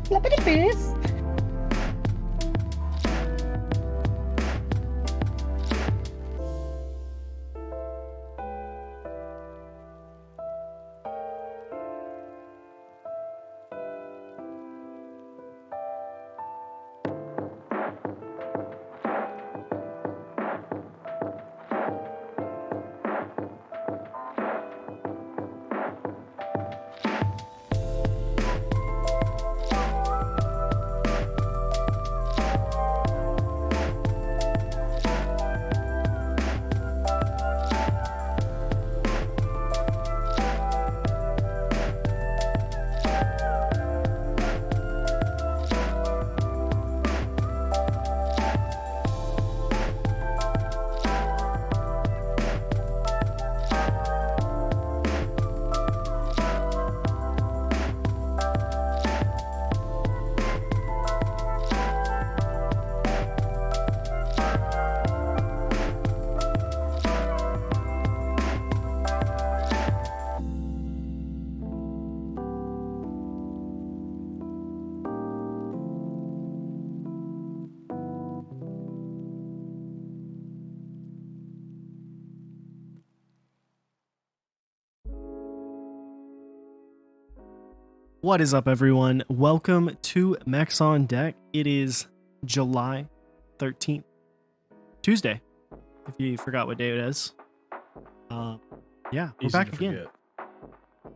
Flippity piss. What is up, everyone? Welcome to Mechs on Deck. It is July 13th, Tuesday, if you forgot what day it is. Yeah, we're Easy back to again. forget.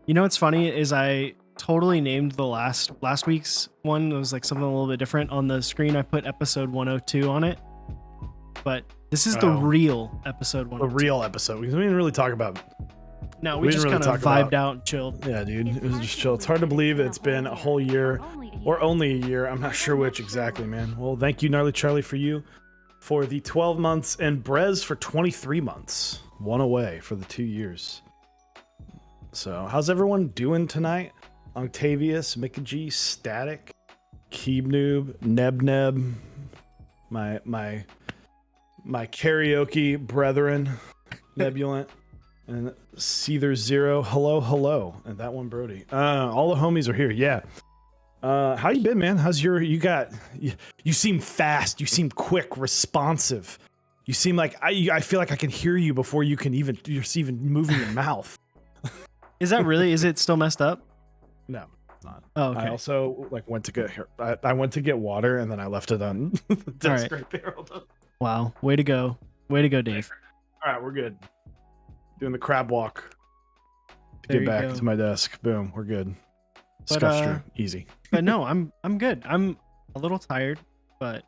You know what's funny is I totally named the last week's one. It was like something a little bit different. On the screen, I put episode 102 on it, but this is the real episode 102. The real episode. Because we didn't really talk about... No, we just didn't kind really of talk vibed out and chilled. Yeah, dude. It was just chill. It's hard to believe it's been a whole year. Or only a year. I'm not sure which exactly, man. Well, thank you, Gnarly Charlie, for the 12 months, and Brez for 23 months. One away for the 2 years. So, how's everyone doing tonight? Octavius, Mickey, Static, Keeb Noob, Neb, my karaoke brethren, Nebulant, and Seether Zero. Hello, and that one Brody. All the homies are here. Yeah. How you been, man? How's you seem fast. You seem quick, responsive. You seem like I feel like I can hear you before you're even moving your mouth. Is that really? Is it still messed up? No, it's not. Oh, okay. I also went to get I went to get water and then I left it on the desk right there. Wow. Way to go, Dave. All right, we're good. Doing the crab walk to There get back go. to my desk. Boom, we're good. But, Scuff stream, easy. But no, I'm good. I'm a little tired, but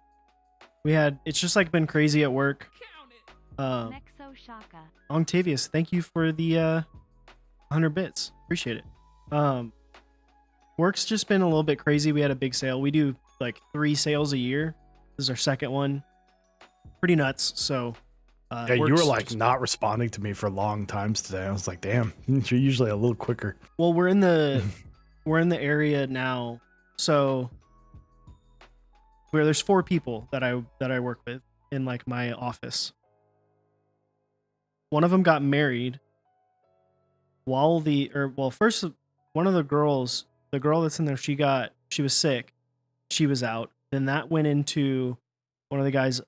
it's just like been crazy at work. Octavius, thank you for the 100 bits. Appreciate it. Work's just been a little bit crazy. We had a big sale. We do like 3 sales a year. This is our second one. Pretty nuts. So yeah, you were like not responding to me for long times today. I was like, damn, you're usually a little quicker. Well, we're in the area now. So where there's 4 people that I work with in like my office. One of them got married first one of the girls, the girl that's in there, she was sick. She was out. Then that went into one of the guys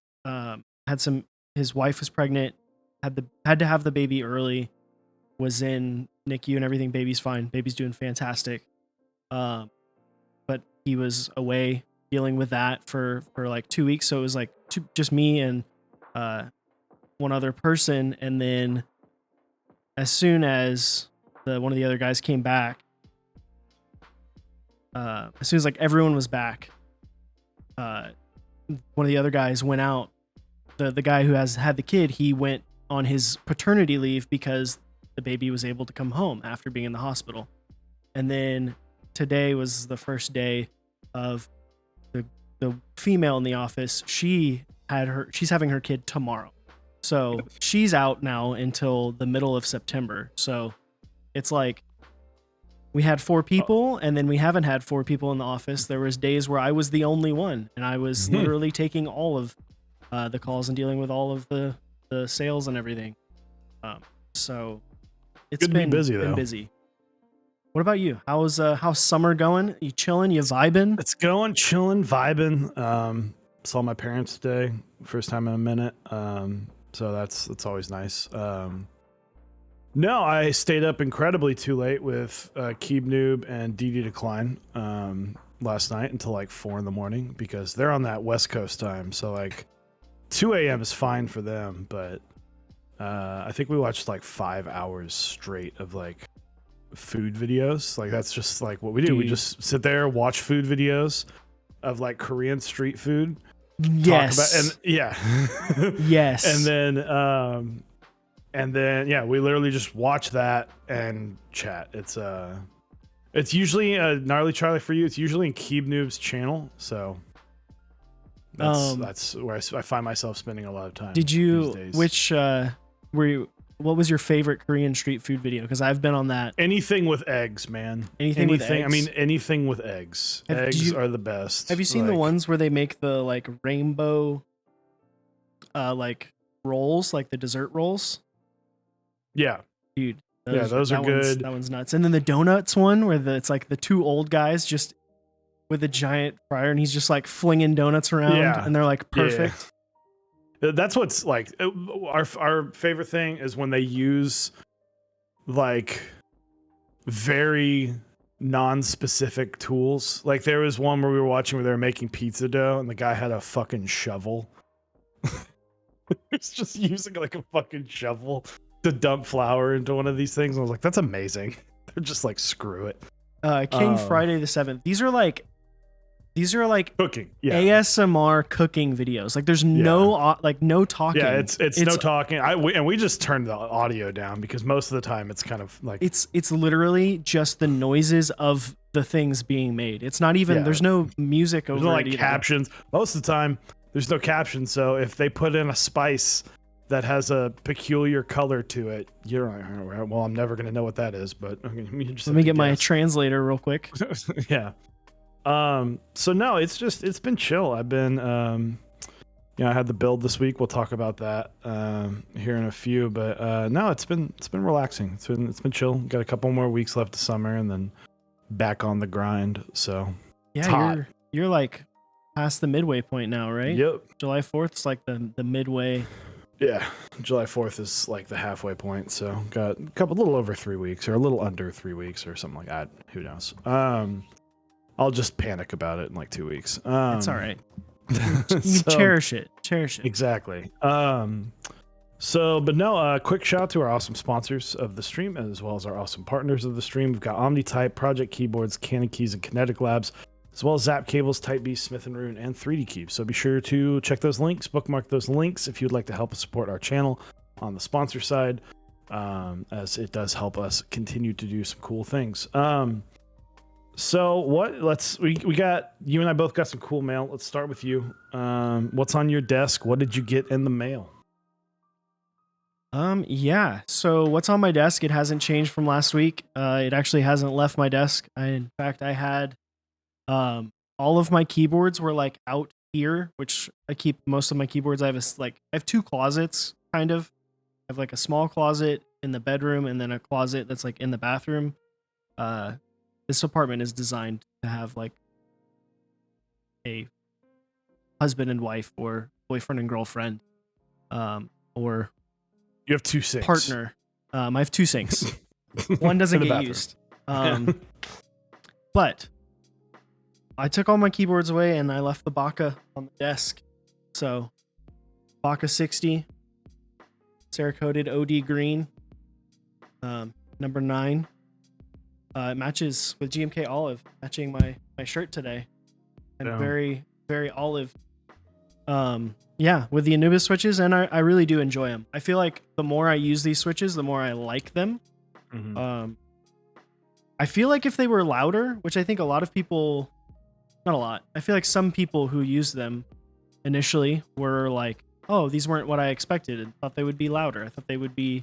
his wife was pregnant, had to have the baby early, was in NICU and everything. Baby's fine. Baby's doing fantastic. But he was away dealing with that for like 2 weeks. So it was like just me and one other person. And then as soon as one of the other guys came back, as soon as like everyone was back, one of the other guys went out. The guy who had the kid, he went on his paternity leave because the baby was able to come home after being in the hospital. And then today was the first day of the female in the office. She's having her kid tomorrow. So she's out now until the middle of September. So it's like we had 4 people and then we haven't had 4 people in the office. There was days where I was the only one and I was literally taking all of the calls and dealing with all of the sales and everything. So it's good to been be busy though. busy. What about you? How's summer going? You chilling? You vibing? It's going, chilling, vibing. Saw my parents today, first time in a minute. So that's always nice. No, I stayed up incredibly too late with Keeb Noob and DD Decline last night until like 4 in the morning because they're on that West Coast time. So like 2 a.m. is fine for them, but I think we watched like 5 hours straight of like food videos. Like that's just like what we do. Dude. We just sit there, watch food videos of like Korean street food. Yes. Talk about, and yeah. Yes. And then yeah, we literally just watch that and chat. It's usually Gnarly Charlie for you. It's usually in Keeb Noob's channel, so that's where I find myself spending a lot of time. Did you? These days. Which were you? What was your favorite Korean street food video? Because I've been on that. Anything with eggs, man. Anything with eggs? I mean, anything with eggs. Eggs are the best. Have you seen the ones where they make the like rainbow, like rolls, like the dessert rolls? Yeah, dude. Those are good. That one's nuts. And then the donuts one, where it's like the two old guys just with a giant fryer, and he's just like flinging donuts around, and they're like perfect. Yeah. That's what's like our favorite thing is when they use like very non-specific tools. Like there was one where we were watching where they were making pizza dough, and the guy had a fucking shovel. He's just using like a fucking shovel to dump flour into one of these things. And I was like, that's amazing. They're just like, screw it. King Friday the 7th. These are like cooking, ASMR cooking videos. Like there's no no talking. Yeah, it's no talking. We just turned the audio down because most of the time it's kind of like it's literally just the noises of the things being made. It's not even there's no music over there's no like captions. Most of the time there's no captions. So if they put in a spice that has a peculiar color to it, you're like, well, I'm never gonna know what that is. But let me get my translator real quick. Yeah. So no, it's been chill. I've been I had the build this week. We'll talk about that here in a few. But no, it's been relaxing. It's been chill. Got a couple more weeks left of summer, and then back on the grind. So yeah, you're like past the midway point now, right? Yep. July 4th is like the midway. Yeah, July 4th is like the halfway point. So got a little over 3 weeks, or a little under 3 weeks, or something like that. Who knows? I'll just panic about it in like 2 weeks. It's all right. You cherish it. Exactly. But no, quick shout out to our awesome sponsors of the stream, as well as our awesome partners of the stream. We've got Omnitype, Project Keyboards, Canon Keys, and Kinetic Labs, as well as Zap Cables, Type B, Smith & Rune, and 3D Cubes. So be sure to check those links, bookmark those links if you'd like to help us support our channel on the sponsor side, as it does help us continue to do some cool things. So we got, you and I both got some cool mail. Let's start with you. What's on your desk? What did you get in the mail? Yeah. So what's on my desk? It hasn't changed from last week. It actually hasn't left my desk. In fact, I had, all of my keyboards were like out here, which I keep most of my keyboards. I have 2 closets kind of. I have like a small closet in the bedroom and then a closet that's like in the bathroom. This apartment is designed to have like a husband and wife or boyfriend and girlfriend, or you have 2 sinks. Partner. I have 2 sinks. One doesn't get used. But I took all my keyboards away and I left the Baka on the desk. So Baka 60, Cerakoted OD green, number 9. It matches with GMK Olive, matching my shirt today. And very, very olive. With the Anubis switches, and I really do enjoy them. I feel like the more I use these switches, the more I like them. Mm-hmm. I feel like if they were louder, which I think a lot of people, not a lot, I feel like some people who use them initially were like, oh, these weren't what I expected, and thought they would be louder. I thought they would be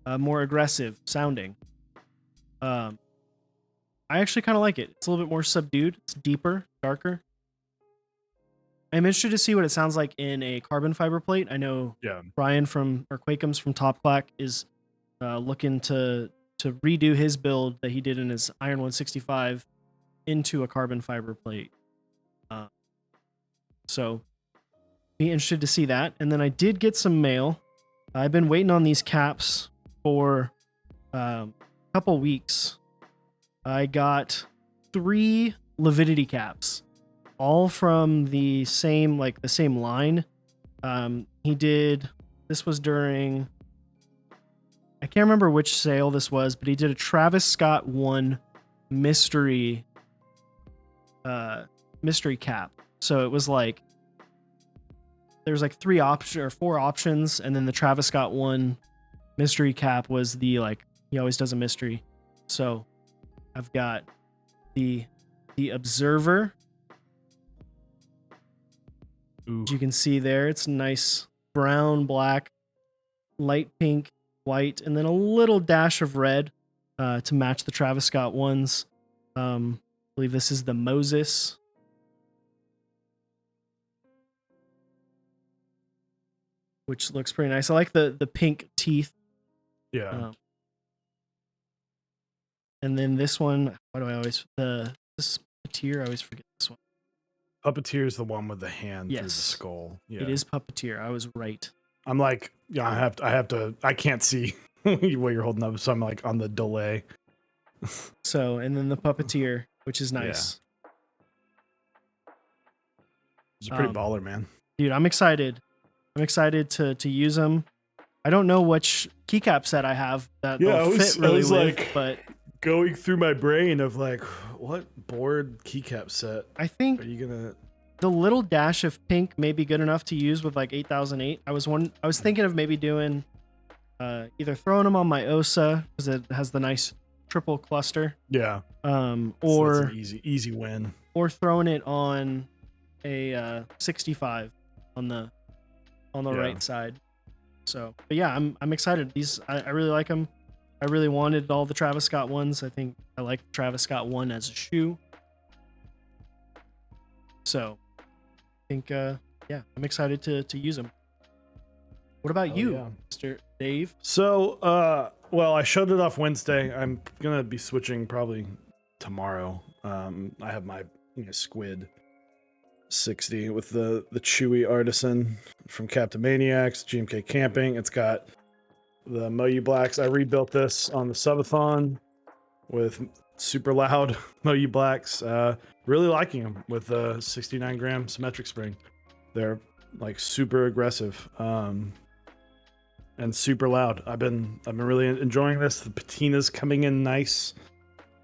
more aggressive sounding. I actually kind of like it. It's a little bit more subdued. It's deeper, darker. I'm interested to see what it sounds like in a carbon fiber plate. I know Brian Quakems from Top Clack is looking to redo his build that he did in his Iron 165 into a carbon fiber plate. So be interested to see that. And then I did get some mail. I've been waiting on these caps for a couple weeks. I got 3 Lividity caps, all from the same line. This was during, I can't remember which sale this was, but he did a Travis Scott 1 mystery cap. So it was like, there's like 4 options, and then the Travis Scott 1 mystery cap was the, like, he always does a mystery. So I've got the Observer. Ooh. As you can see there, it's nice brown, black, light pink, white, and then a little dash of red to match the Travis Scott ones. I believe this is the Moses. Which looks pretty nice. I like the pink teeth. Yeah. And then this one, why do I always this Puppeteer? I always forget this one. Puppeteer is the one with the hand through the Yes. skull. Yeah. It is Puppeteer. I was right. I'm like, yeah, I have to. I can't see what you're holding up, so I'm like on the delay. So, and then the Puppeteer, which is nice. It's a pretty baller, man. Dude, I'm excited. I'm excited to use them. I don't know which keycap set I have that they'll fit really with, like, but going through my brain of like, what board keycap set I think are you gonna? the little dash of pink may be good enough to use with like 8008. I was thinking of maybe doing either throwing them on my OSA because it has the nice triple cluster. Yeah. Or so that's an easy win. Or throwing it on a 65 on the right side. So, but yeah, I'm excited. These I really like them. I really wanted all the Travis Scott ones. I think I like Travis Scott 1 as a shoe. So, I think I'm excited to use them. What about you, Mr. Dave? So, well, I showed it off Wednesday. I'm gonna be switching probably tomorrow. I have my Squid 60 with the Chewy Artisan from Captain Maniacs, GMK Camping. It's got the Moyu Blacks. I rebuilt this on the subathon with super loud Moyu Blacks. Really liking them with the 69 gram symmetric spring. They're like super aggressive and super loud. I've been really enjoying this. The patina's coming in nice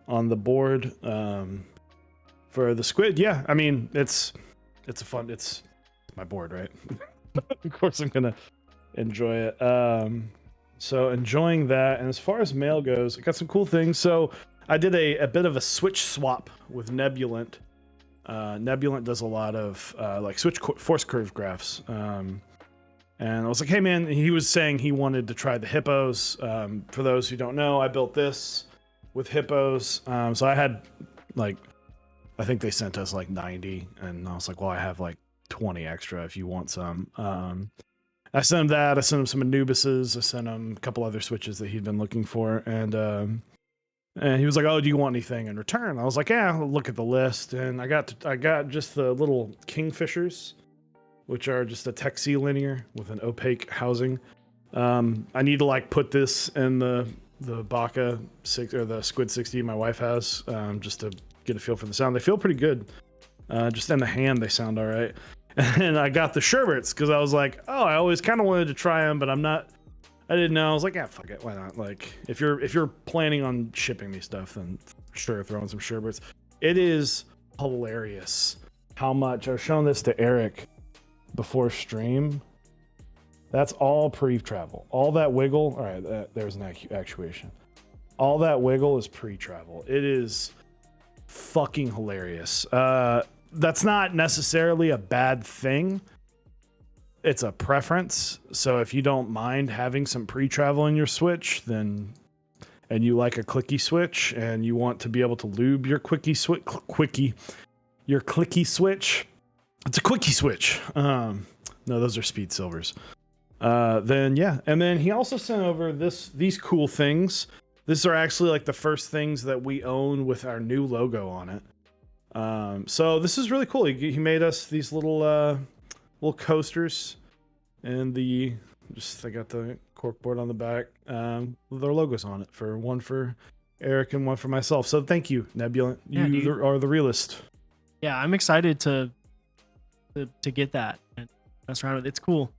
on the board for the Squid. Yeah, I mean it's my board, right? Of course I'm gonna enjoy it. So enjoying that. And as far as mail goes, I got some cool things. So I did a bit of a switch swap with Nebulant. Nebulant does a lot of like switch force curve graphs. And I was like, hey man, he was saying he wanted to try the hippos. For those who don't know, I built this with hippos. So I had like, I think they sent us like 90, and I was like, well, I have like 20 extra if you want some. I sent him that. I sent him some Anubises. I sent him a couple other switches that he'd been looking for, and he was like, "Oh, do you want anything in return?" I was like, "Yeah, I'll look at the list." And I got just the little Kingfishers, which are just a Tech C linear with an opaque housing. I need to like put this in the Baka 6 or the Squid 60 my wife has, just to get a feel for the sound. They feel pretty good. Just in the hand, they sound all right. And I got the Sherberts because I was like, oh, I always kind of wanted to try them, but I didn't know. I was like, yeah, fuck it, why not? Like, if you're planning on shipping me stuff, then sure, throw in some Sherberts. It is hilarious how much I was showing this to Eric before stream. That's all pre-travel. All that wiggle. All right, there's an actuation. All that wiggle is pre-travel. It is fucking hilarious. That's not necessarily a bad thing. It's a preference. So if you don't mind having some pre-travel in your Switch, then, and you like a clicky switch and you want to be able to lube your clicky switch, it's a quickie switch. No, those are speed silvers. Then yeah. And then he also sent over these cool things. these are actually like the first things that we own with our new logo on it. So this is really cool. He made us these little coasters, and they got the corkboard on the back. Their logos on it, one for Eric and one for myself. So thank you, Nebula. You are the realist. Yeah, I'm excited to get that and mess around with it. It's cool.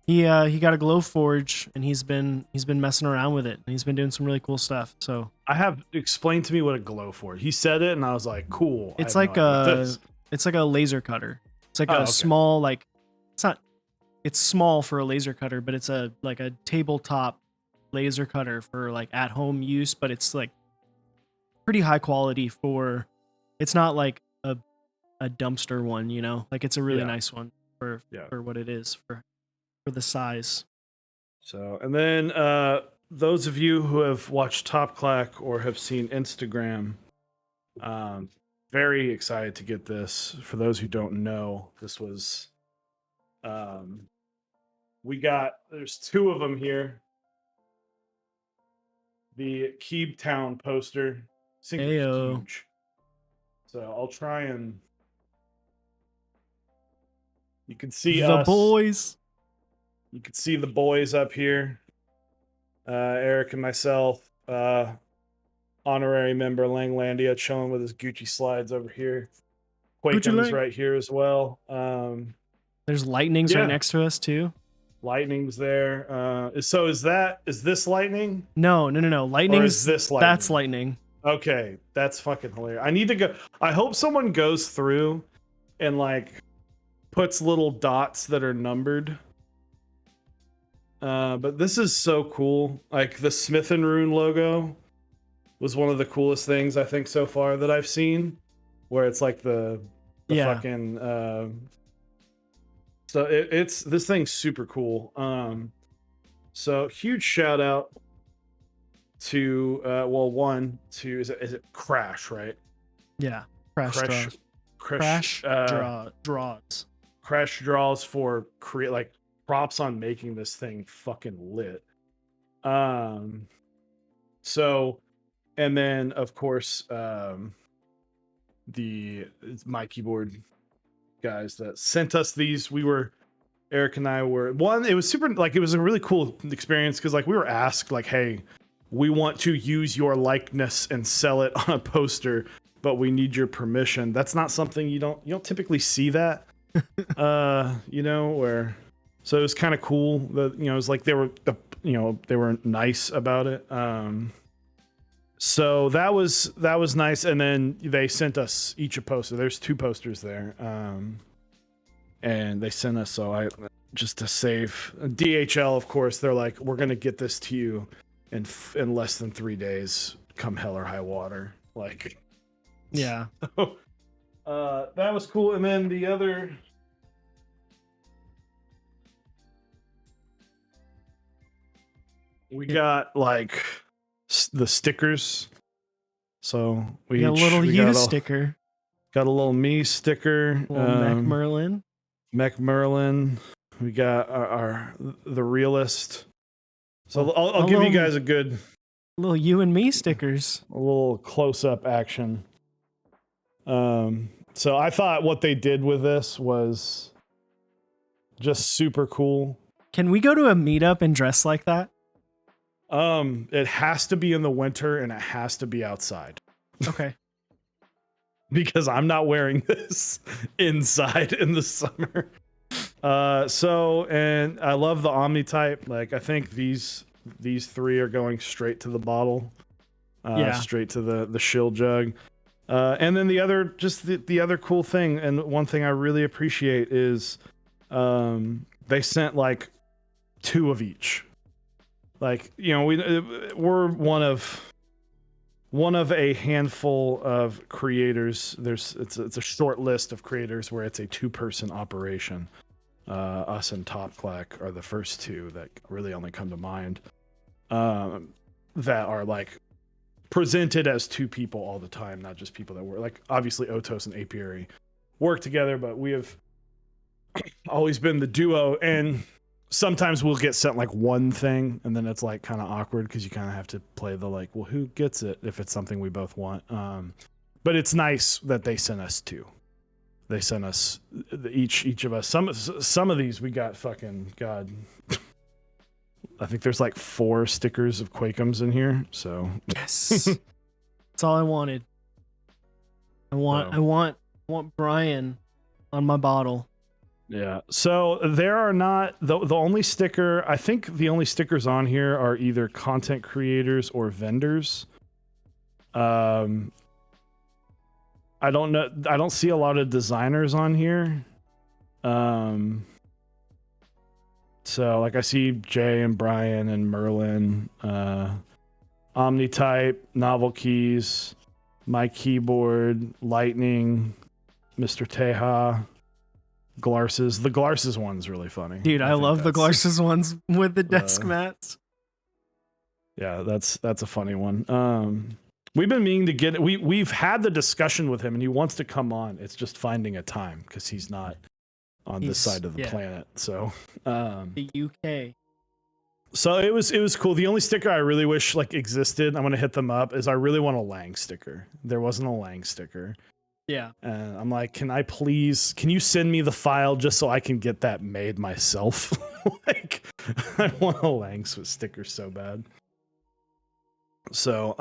He got a glow forge, and he's been messing around with it, and he's been doing some really cool stuff. So I have explained to me what a glow forge. He said it, and I was like, cool. It's like it's like a laser cutter. It's like a small, like, it's small for a laser cutter, but it's like a tabletop laser cutter for like at home use, but it's like pretty high quality for, it's not like a dumpster one, you know, like it's a really nice one for what it is for the size. So, and then those of you who have watched Top Clack or have seen Instagram, very excited to get this. For those who don't know, this was there's two of them here. The Cubetown Poster. I think it's huge. So I'll try and you can see the boys. You can see the boys up here. Eric and myself, honorary member Langlandia, chilling with his Gucci slides over here. Quaken's right here as well. There's Lightning's right next to us too. Lightning's there. Is this Lightning? No. Lightning's this Lightning? That's Lightning. Okay, that's fucking hilarious. I need to go. I hope someone goes through and like puts little dots that are numbered. But this is so cool. Like the Smith and Rune logo was one of the coolest things I think so far that I've seen, where it's like the fucking so it's this thing's super cool. So huge shout out to is it Crash, right? Yeah, Crash draws. Crash draws for props on making this thing fucking lit. So, and then of course, my keyboard guys that sent us these. Eric and I were it was super, like, it was a really cool experience because like we were asked like, hey, we want to use your likeness and sell it on a poster, but we need your permission. That's not something you don't typically see that. So it was kind of cool that, it was like they were nice about it. So that was nice. And then they sent us each a poster. There's 2 posters there. And they sent us, just to save DHL, of course, they're like, we're going to get this to you in less than 3 days, come hell or high water. Like, yeah. So, that was cool. And then the other, we got like the stickers. So we got a little you sticker. Got a little me sticker. Mech Merlin. We got the realist. So I'll give you guys a little you and me stickers. A little close up action. So I thought what they did with this was just super cool. Can we go to a meetup and dress like that? It has to be in the winter and it has to be outside. Okay. Because I'm not wearing this inside in the summer. And I love the Omni type. Like, I think these 3 are going straight to the bottle. Straight to the shill jug. And then the other cool thing, and one thing I really appreciate is they sent like 2 of each. Like, we're one of a handful of creators. It's a short list of creators where it's a 2-person operation. Us and Top Clack are the first 2 that really only come to mind. That are like presented as 2 people all the time, not just people that work. Like, obviously Otos and Apiary work together, but we have always been the duo. And sometimes we'll get sent like one thing, and then it's like kind of awkward because you kind of have to play the like, well, who gets it if it's something we both want. But it's nice that they sent us two. They sent us each of us. Some of these we got fucking God. I think there's like 4 stickers of Quakeums in here. So yes, that's all I wanted. I want Brian on my bottle. Yeah. So there are not the only sticker. I think the only stickers on here are either content creators or vendors. I don't know. I don't see a lot of designers on here. So like I see Jay and Brian and Merlin, Omnitype, Novel Keys, My Keyboard, Lightning, Mr. Teja, Glarses. The Glarses one's really funny. Dude, I love the Glarses ones with the desk mats. Yeah, that's a funny one. We've been meaning to get we've had the discussion with him and he wants to come on. It's just finding a time because he's not on this side of the planet. So the UK. So it was cool. The only sticker I really wish like existed, I'm gonna hit them up, is I really want a Lang sticker. There wasn't a Lang sticker. Yeah. And I'm like, can you send me the file just so I can get that made myself? Like I want a Lang sticker so bad. So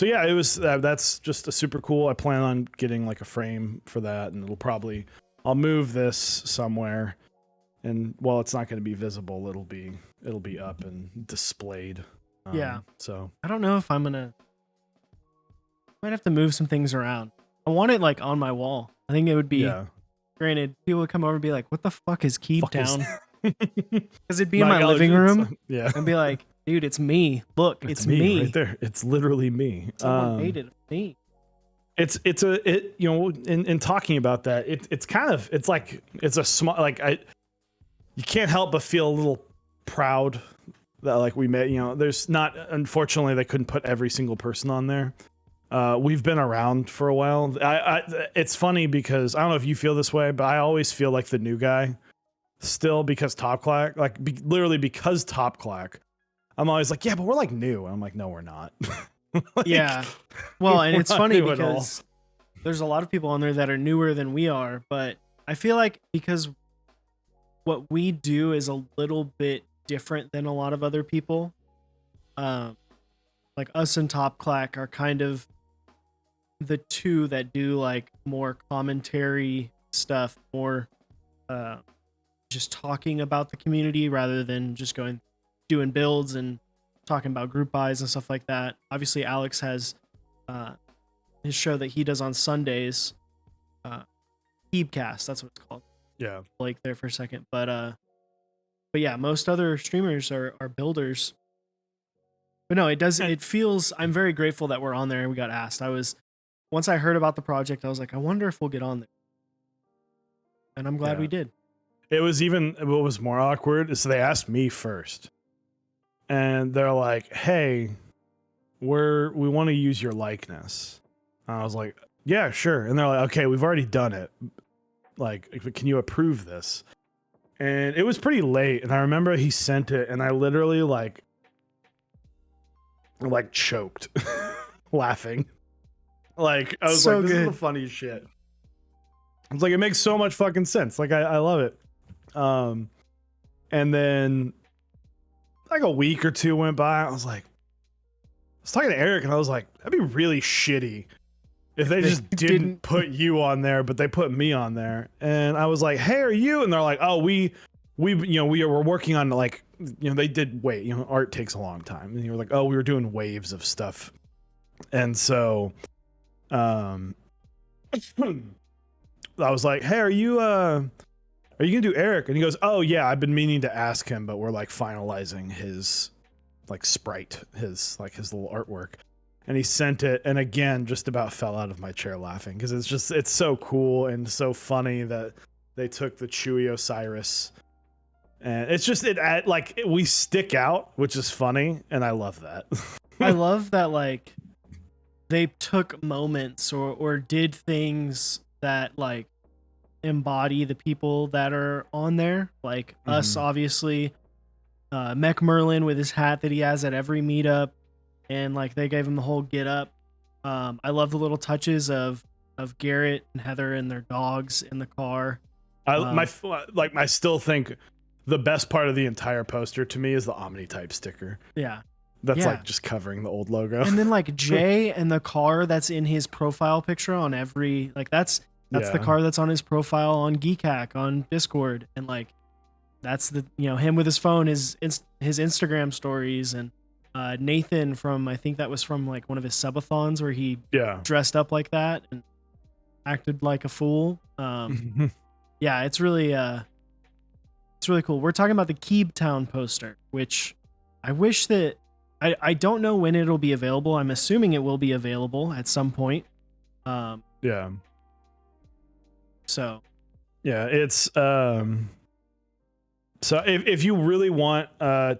yeah, it was that's just a super cool. I plan on getting like a frame for that, and I'll move this somewhere, and while it's not going to be visible, it'll be up and displayed. Yeah. So I don't know if I might have to move some things around. I want it like on my wall. I think it would be. Yeah. Granted, people would come over and be like, "What the fuck is Cubetown?" Because it'd be in my living room. Yeah. And be like, dude, it's me. Look, it's me right there. It's literally me. Someone made it me. In talking about that, it's a small, like you can't help but feel a little proud that like we made, there's not, unfortunately they couldn't put every single person on there. We've been around for a while. It's funny because I don't know if you feel this way, but I always feel like the new guy still because Top Clack, literally because Top Clack. I'm always like, yeah, but we're like new. And I'm like, no, we're not. Yeah. Well, and it's funny because there's a lot of people on there that are newer than we are, but I feel like because what we do is a little bit different than a lot of other people. Like us and Top Clack are kind of the two that do like more commentary stuff, more just talking about the community rather than just doing builds and talking about group buys and stuff like that. Obviously Alex has his show that he does on Sundays, Keepcast, that's what it's called. Yeah, Blake there for a second, but yeah, most other streamers are builders. But no, it feels, I'm very grateful that we're on there and we got asked. Once I heard about the project, I was like, I wonder if we'll get on there, and I'm glad we did. It was even what was more awkward is they asked me first. And they're like, "Hey, we want to use your likeness." And I was like, "Yeah, sure." And they're like, "Okay, we've already done it. Like, can you approve this?" And it was pretty late, and I remember he sent it, and I literally like choked, laughing. Like I was like, "This is the funniest shit." I was like, "It makes so much fucking sense. Like, I love it." And then like a week or two went by. I was talking to Eric and I was like, that'd be really shitty if they just didn't put you on there, but they put me on there. And I was like, hey, are you? And they're like, oh, we were working on like, they did wait, art takes a long time. And you were like, oh, we were doing waves of stuff. And so, I was like, hey, are you gonna do Eric? And he goes, oh yeah, I've been meaning to ask him, but we're like finalizing his like sprite, his little artwork. And he sent it, and again, just about fell out of my chair laughing because it's so cool and so funny that they took the Chewy Osiris, and it's just we stick out, which is funny, and I love that. I love that like they took moments or did things that like embody the people that are on there, like us, Mhm. obviously. Mech Merlin with his hat that he has at every meetup, and like they gave him the whole get up. I love the little touches of Garrett and Heather and their dogs in the car. I still think the best part of the entire poster to me is the Omni-type sticker. Yeah. That's Yeah. like just covering the old logo. And then like Jay and the car that's in his profile picture on every, like that's the Yeah. car that's on his profile on Geekhack on Discord, and like that's the, you know, him with his phone, his Instagram stories, and Nathan from, I think that was from like one of his subathons where he Yeah. dressed up like that and acted like a fool. Yeah, it's really cool. We're talking about the Cubetown poster, which I wish that I don't know when it'll be available. I'm assuming it will be available at some point. Yeah. So Yeah, it's so if you really want,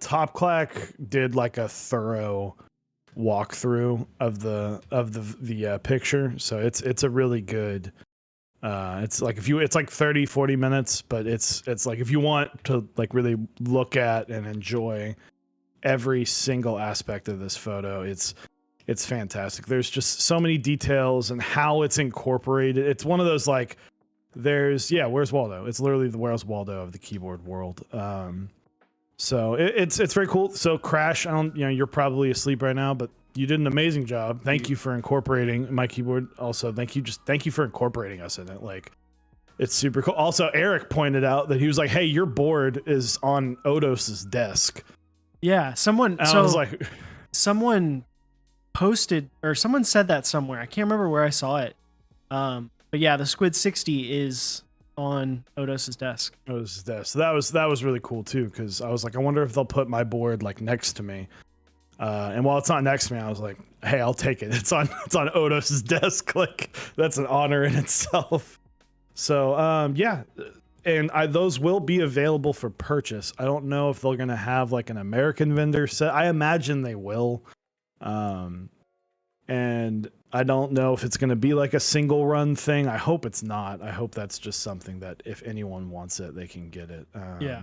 Top Clack did like a thorough walkthrough of the picture, so it's a really good, it's like it's like 30-40 minutes, but it's like if you want to like really look at and enjoy every single aspect of this photo, it's fantastic. There's just so many details and how it's incorporated. It's one of those like, there's, yeah, where's Waldo? It's literally the Where's Waldo of the keyboard world. So it's very cool. So Crash, you're probably asleep right now, but you did an amazing job. Thank you for incorporating my keyboard. Also, thank you for incorporating us in it. Like, it's super cool. Also, Eric pointed out that he was like, "Hey, your board is on Odos's desk." yeah, someone And I was like, someone posted, or someone said that somewhere. I can't remember where I saw it. But yeah, the Squid 60 is on Odos's desk. Odos's desk. So that was really cool too, because I was like, I wonder if they'll put my board like next to me. And while it's not next to me, I was like, hey, I'll take it. It's on Odos's desk. Like, that's an honor in itself. So yeah. And those will be available for purchase. I don't know if they're gonna have like an American vendor set. I imagine they will. And I don't know if it's going to be like a single run thing. I hope it's not. I hope that's just something that if anyone wants it, they can get it. Yeah.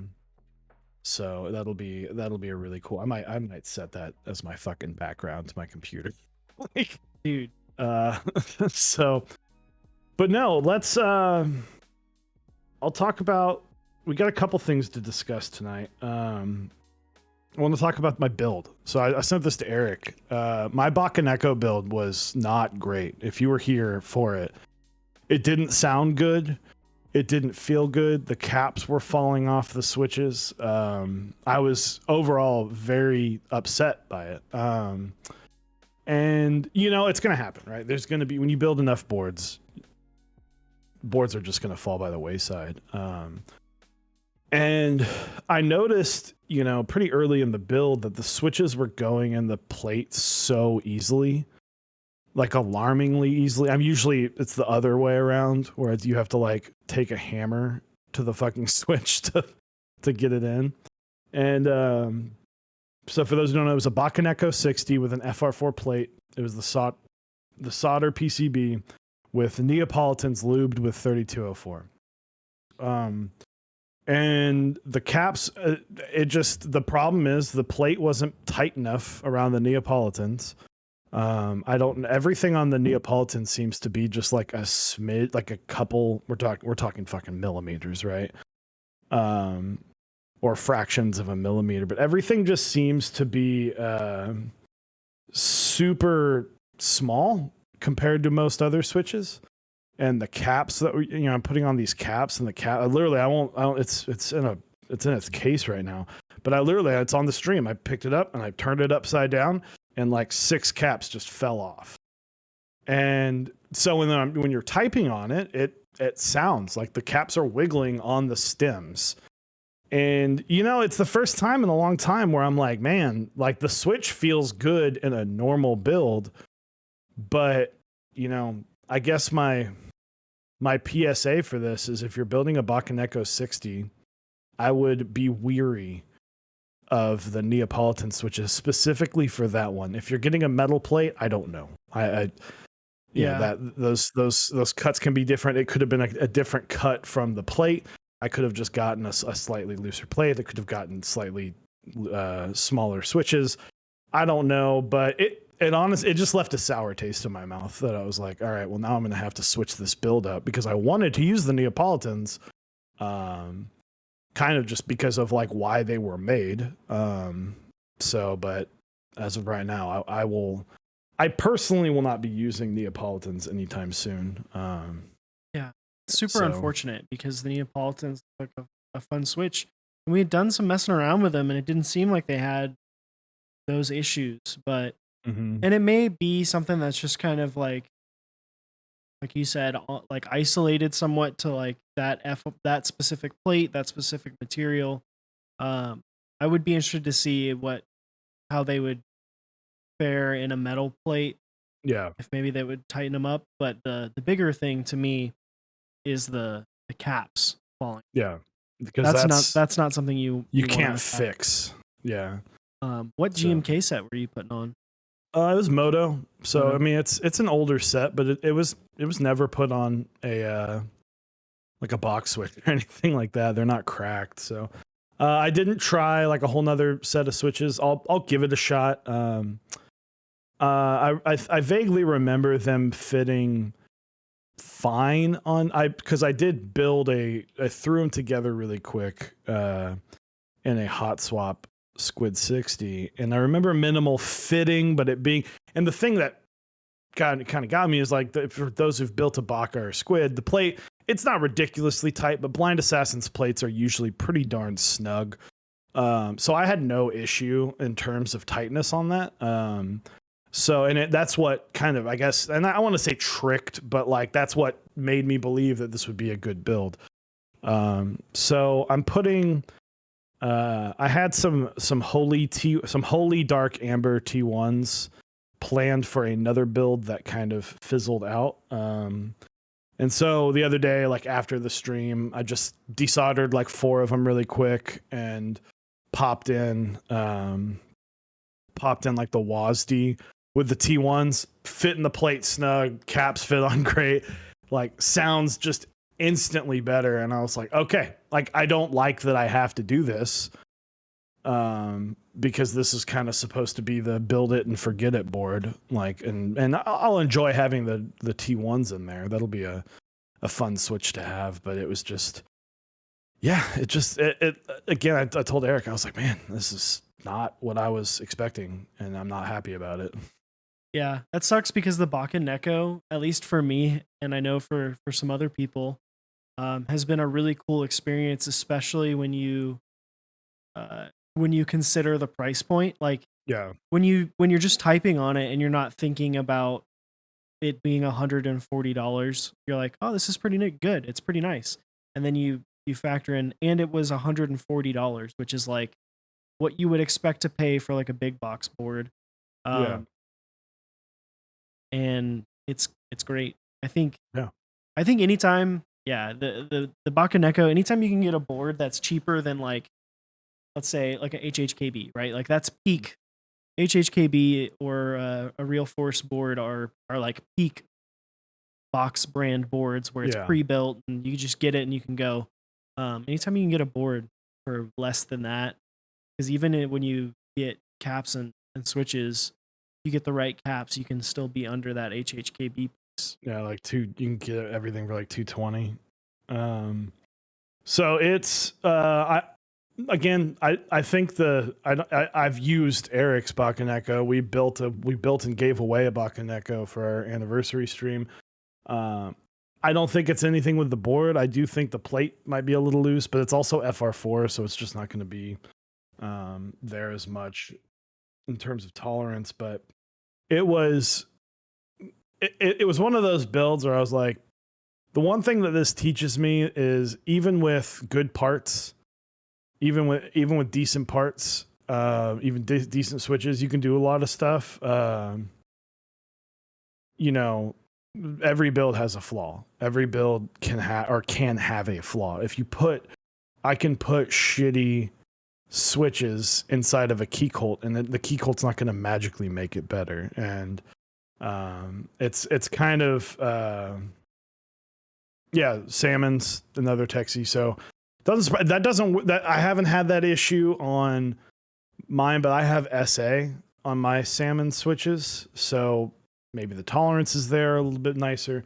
So that'll be a really cool. I might set that as my fucking background to my computer. Like, dude. So, but no, let's. I'll talk about. We got a couple things to discuss tonight. I want to talk about my build. So I sent this to Eric. My Bakaneko build was not great. If you were here for it, it didn't sound good. It didn't feel good. The caps were falling off the switches. I was overall very upset by it. And it's going to happen, right? There's going to be, when you build enough boards are just going to fall by the wayside. And I noticed, pretty early in the build that the switches were going in the plate so easily, like alarmingly easily. It's the other way around, where you have to like take a hammer to the fucking switch to get it in. And so for those who don't know, it was a Bakaneko 60 with an FR4 plate. It was the solder PCB with Neapolitans lubed with 3204. And the caps, the problem is the plate wasn't tight enough around the Neapolitans. Everything on the Neapolitan seems to be just like a smid, like a couple, we're talking fucking millimeters, right? Or fractions of a millimeter, but everything just seems to be, super small compared to most other switches. And the caps that I'm putting on these caps, and the cap, literally, I won't. It's in its case right now. But it's on the stream. I picked it up and I turned it upside down, and like 6 caps just fell off. And so when you're typing on it, it sounds like the caps are wiggling on the stems. And it's the first time in a long time where I'm like, man, like the Switch feels good in a normal build, but I guess my PSA for this is, if you're building a Bakaneko 60, I would be weary of the Neapolitan switches specifically for that one. If you're getting a metal plate, I don't know. Yeah. Those cuts can be different. It could have been a different cut from the plate. I could have just gotten a slightly looser plate. I could have gotten slightly smaller switches. I don't know, but it just left a sour taste in my mouth that I was like, all right, well now I'm gonna have to switch this build up because I wanted to use the Neapolitans, kind of just because of like why they were made. But as of right now, I personally will not be using Neapolitans anytime soon. Yeah. It's super unfortunate because the Neapolitans look like a fun switch. And we had done some messing around with them and it didn't seem like they had those issues, but and it may be something that's just kind of like you said, like isolated somewhat to like that specific plate, that specific material. I would be interested to see how they would fare in a metal plate. Yeah. If maybe they would tighten them up, but the bigger thing to me is the caps falling. Yeah, because that's not something you can't fix. Yeah. What GMK set were you putting on? It was Moto. So Moto. I mean, it's an older set, but it was never put on a like a box switch or anything like that. They're not cracked. So I didn't try like a whole nother set of switches. I'll give it a shot. I vaguely remember them fitting fine on because I did build I threw them together really quick in a hot swap Squid 60, and I remember minimal fitting, but it being, and the thing that kind of got me is like for those who've built a Baka or Squid, the plate, it's not ridiculously tight, but Blind Assassin's plates are usually pretty darn snug. So I had no issue in terms of tightness on that. That's what kind of, I guess, and I want to say tricked, but like that's what made me believe that this would be a good build. So I'm putting, I had some holy dark amber T1s planned for another build that kind of fizzled out. And so the other day, like after the stream, I just desoldered like 4 of them really quick and popped in like the WASD with the T1s, fit in the plate snug, caps fit on great, like sounds just instantly better. And I was like, okay, like I don't like that I have to do this, because this is kind of supposed to be the build it and forget it board. Like, and I'll enjoy having the T1s in there. That'll be a fun switch to have. But it was just, yeah, it again, I told Eric, I was like, man, this is not what I was expecting, and I'm not happy about it. Yeah, that sucks because the Baka Neko, at least for me, and I know for some other people, has been a really cool experience, especially when you consider the price point. Like, Yeah, when you're just typing on it and you're not thinking about it being $140, you're like, oh, this is pretty good. It's pretty nice. And then you factor in, and it was $140, which is like what you would expect to pay for like a big box board. yeah, And it's great. I think yeah, anytime, yeah, the Bakaneko, anytime you can get a board that's cheaper than like, let's say like a HHKB, right? Like that's peak HHKB or a Real Force board are like peak box brand boards where it's pre-built and you just get it and you can go. Anytime you can get a board for less than that, because even when you get caps and switches, you get the right caps, you can still be under that HHKB. Yeah, like you can get everything for like 220. So it's I think I've used Eric's Bakaneko. We built and gave away a Bakaneko for our anniversary stream. I don't think it's anything with the board. I do think the plate might be a little loose, but it's also FR4, so it's just not going to be there as much in terms of tolerance. But it was one of those builds where I was like, the one thing that this teaches me is even with good parts, even with decent parts, decent switches, you can do a lot of stuff. Every build has a flaw. Every build can have a flaw. I can put shitty switches inside of a key cult, and the key cult's not going to magically make it better. And It's kind of yeah, salmon's another Texie. So that I haven't had that issue on mine, but I have SA on my salmon switches, so maybe the tolerance is there a little bit nicer.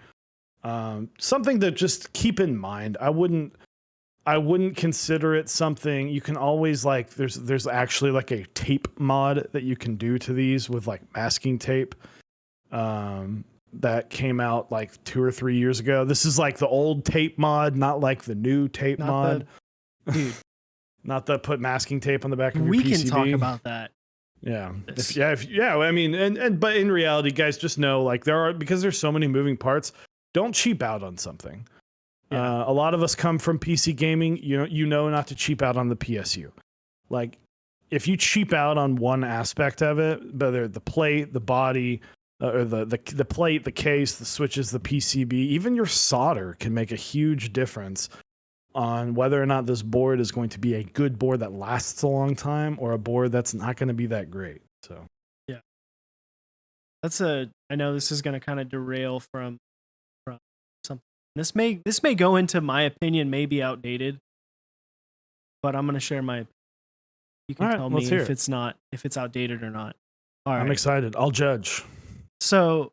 Something to just keep in mind. I wouldn't consider it something you can always like. There's actually like a tape mod that you can do to these with like masking tape. That came out like 2 or 3 years ago. This is like the old tape mod, not like the new tape mod. Dude, not the put masking tape on the back of your we PCB. can talk about that. Yeah. I mean, but in reality, guys, just know like because there's so many moving parts, don't cheap out on something. Yeah. A lot of us come from PC gaming, you know not to cheap out on the PSU. Like if you cheap out on one aspect of it, whether the plate, the body, or the plate, the case, the switches, the PCB, even your solder can make a huge difference on whether or not this board is going to be a good board that lasts a long time or a board that's not going to be that great. So yeah, I know this is going to kind of derail from something. This may go into my opinion, may be outdated, but I'm going to share my. You can tell me if it's outdated or not. All right. I'm excited. I'll judge. So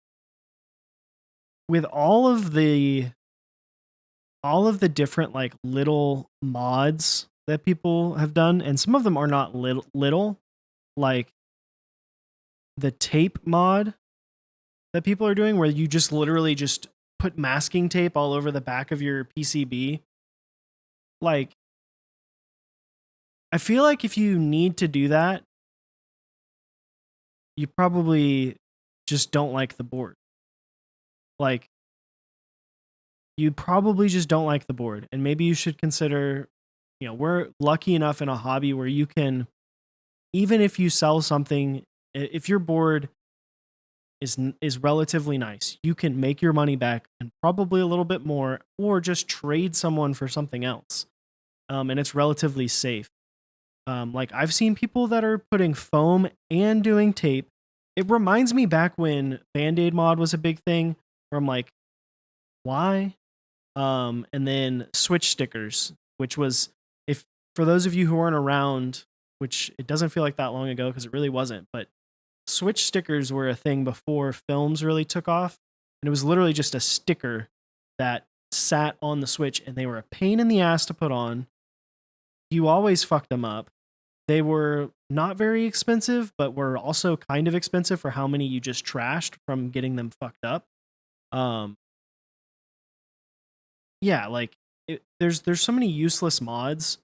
with all of the different like little mods that people have done, and some of them are not little, like the tape mod that people are doing where you just literally just put masking tape all over the back of your PCB. Like, I feel like if you need to do that, you probably just don't like the board. Like, you probably just don't like the board. And maybe you should consider, we're lucky enough in a hobby where you can, even if you sell something, if your board is relatively nice, you can make your money back and probably a little bit more, or just trade someone for something else. And it's relatively safe. Like I've seen people that are putting foam and doing tape. It reminds me back when Band-Aid mod was a big thing, where I'm like, why? And then switch stickers, which was, if for those of you who weren't around, which it doesn't feel like that long ago because it really wasn't, but switch stickers were a thing before films really took off. And it was literally just a sticker that sat on the switch, and they were a pain in the ass to put on. You always fucked them up. They were not very expensive, but were also kind of expensive for how many you just trashed from getting them fucked up. Yeah, like there's so many useless mods.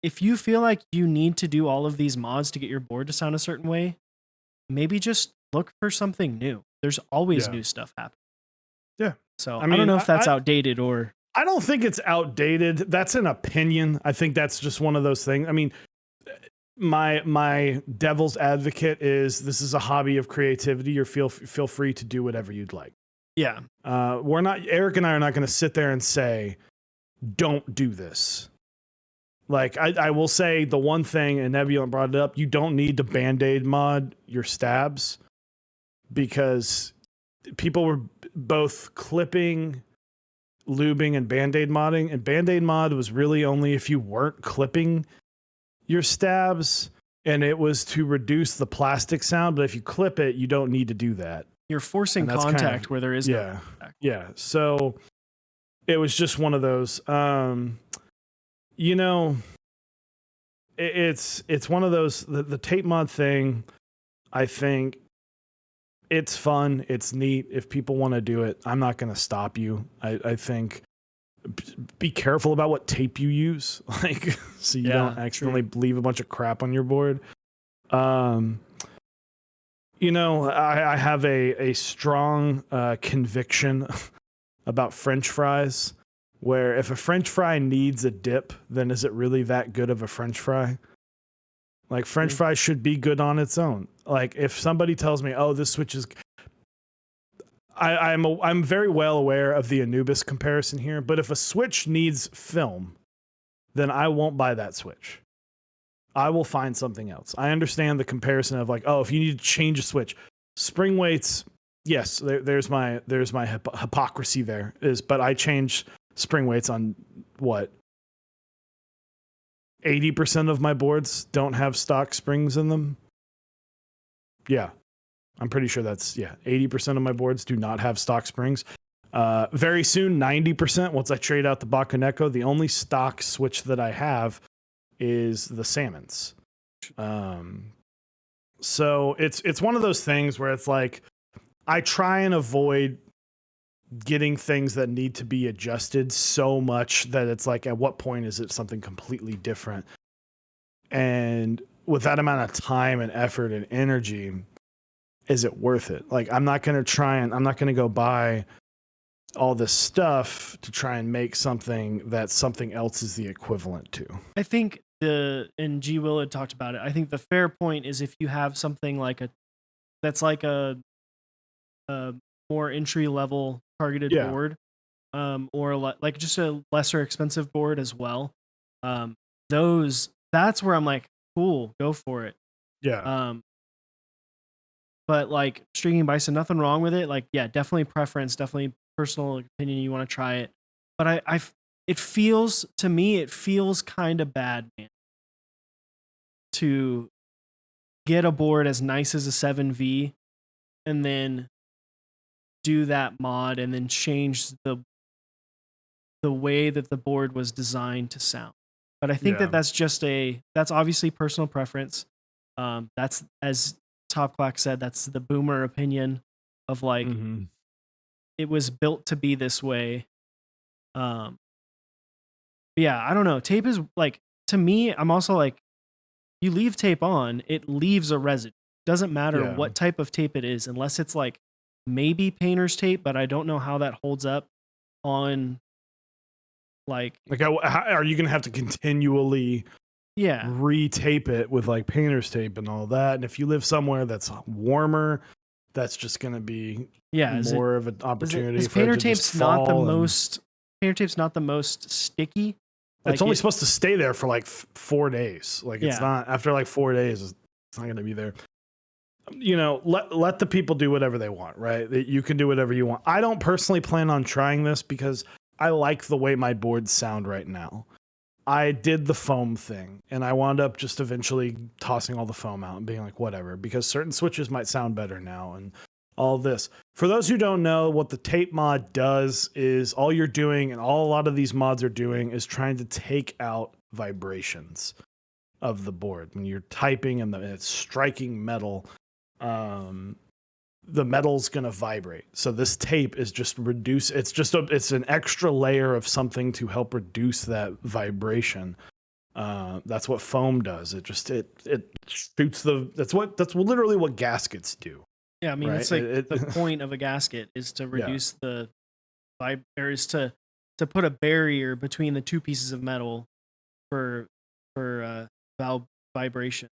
If you feel like you need to do all of these mods to get your board to sound a certain way, maybe just look for something new. There's always new stuff happening. Yeah. So I don't know if that's outdated or. I don't think it's outdated. That's an opinion. I think that's just one of those things. I mean, my devil's advocate is this is a hobby of creativity. You feel free to do whatever you'd like. Yeah. Eric and I are not going to sit there and say, don't do this. Like I will say the one thing, and Nebulon brought it up, you don't need to Band-Aid mod your stabs, because people were both clipping, lubing, and Band-Aid modding, and Band-Aid mod was really only if you weren't clipping your stabs, and it was to reduce the plastic sound, but if you clip it, you don't need to do that. You're forcing contact where there is no contact. Yeah. So it was just one of those. It's one of those. The tape mod thing, I think it's fun. It's neat. If people want to do it, I'm not going to stop you. I think be careful about what tape you use, like so you don't accidentally leave a bunch of crap on your board. I have a strong conviction about French fries, where if a French fry needs a dip, then is it really that good of a French fry? Like French fries should be good on its own. Like if somebody tells me, oh, this switch is, I'm very well aware of the Anubis comparison here, but if a switch needs film, then I won't buy that switch. I will find something else. I understand the comparison of like, oh, if you need to change a switch, spring weights Yes, there's my hypocrisy there is, but I changed spring weights on what 80% of my boards don't have stock springs in them. Yeah, I'm pretty sure that's 80% of my boards do not have stock springs. Very soon, 90%. Once I trade out the Bakuneko, the only stock switch that I have is the Salmons. So it's one of those things where it's like I try and avoid getting things that need to be adjusted so much that it's like, at what point is it something completely different? And with that amount of time and effort and energy, is it worth it? Like, I'm not going to go buy all this stuff to try and make something that something else is the equivalent to. I think and G Will had talked about it. I think the fair point is if you have something like that's like a more entry level targeted board, or like just a lesser expensive board as well. That's where I'm like, cool, go for it. Yeah. But like Stringing Bison, nothing wrong with it. Like, yeah, definitely preference, definitely personal opinion. You want to try it, but it feels to me, it feels kind of bad, man, to get a board as nice as a 7V and then do that mod and then change the way that the board was designed to sound. But I think that's obviously personal preference. That's, as Top Quack said, that's the boomer opinion of like, it was built to be this way. Yeah, I don't know. Tape is like, to me, I'm also like, you leave tape on, it leaves a residue. Doesn't matter what type of tape it is, unless it's like maybe painter's tape, but I don't know how that holds up on like are you gonna have to continually retape it with like painter's tape and all that? And if you live somewhere that's warmer, that's just gonna be more of an opportunity for painter it to tape's just fall. Painter tape's not the most sticky. Like, it's only supposed to stay there for like 4 days. Like, it's not, after like 4 days, it's not gonna be there. You know, let the people do whatever they want, right? You can do whatever you want. I don't personally plan on trying this because I like the way my boards sound right now. I did the foam thing and I wound up just eventually tossing all the foam out and being like, whatever, because certain switches might sound better now and all this. For those who don't know, what the tape mod does is all you're doing, and a lot of these mods are doing, is trying to take out vibrations of the board. When you're typing and it's striking metal, the metal's gonna vibrate. So this tape is just it's an extra layer of something to help reduce that vibration. That's what foam does. It shoots that's literally what gaskets do. Yeah, I mean, right? It's like the point of a gasket is to reduce the is to put a barrier between the two pieces of metal for valve vibrations.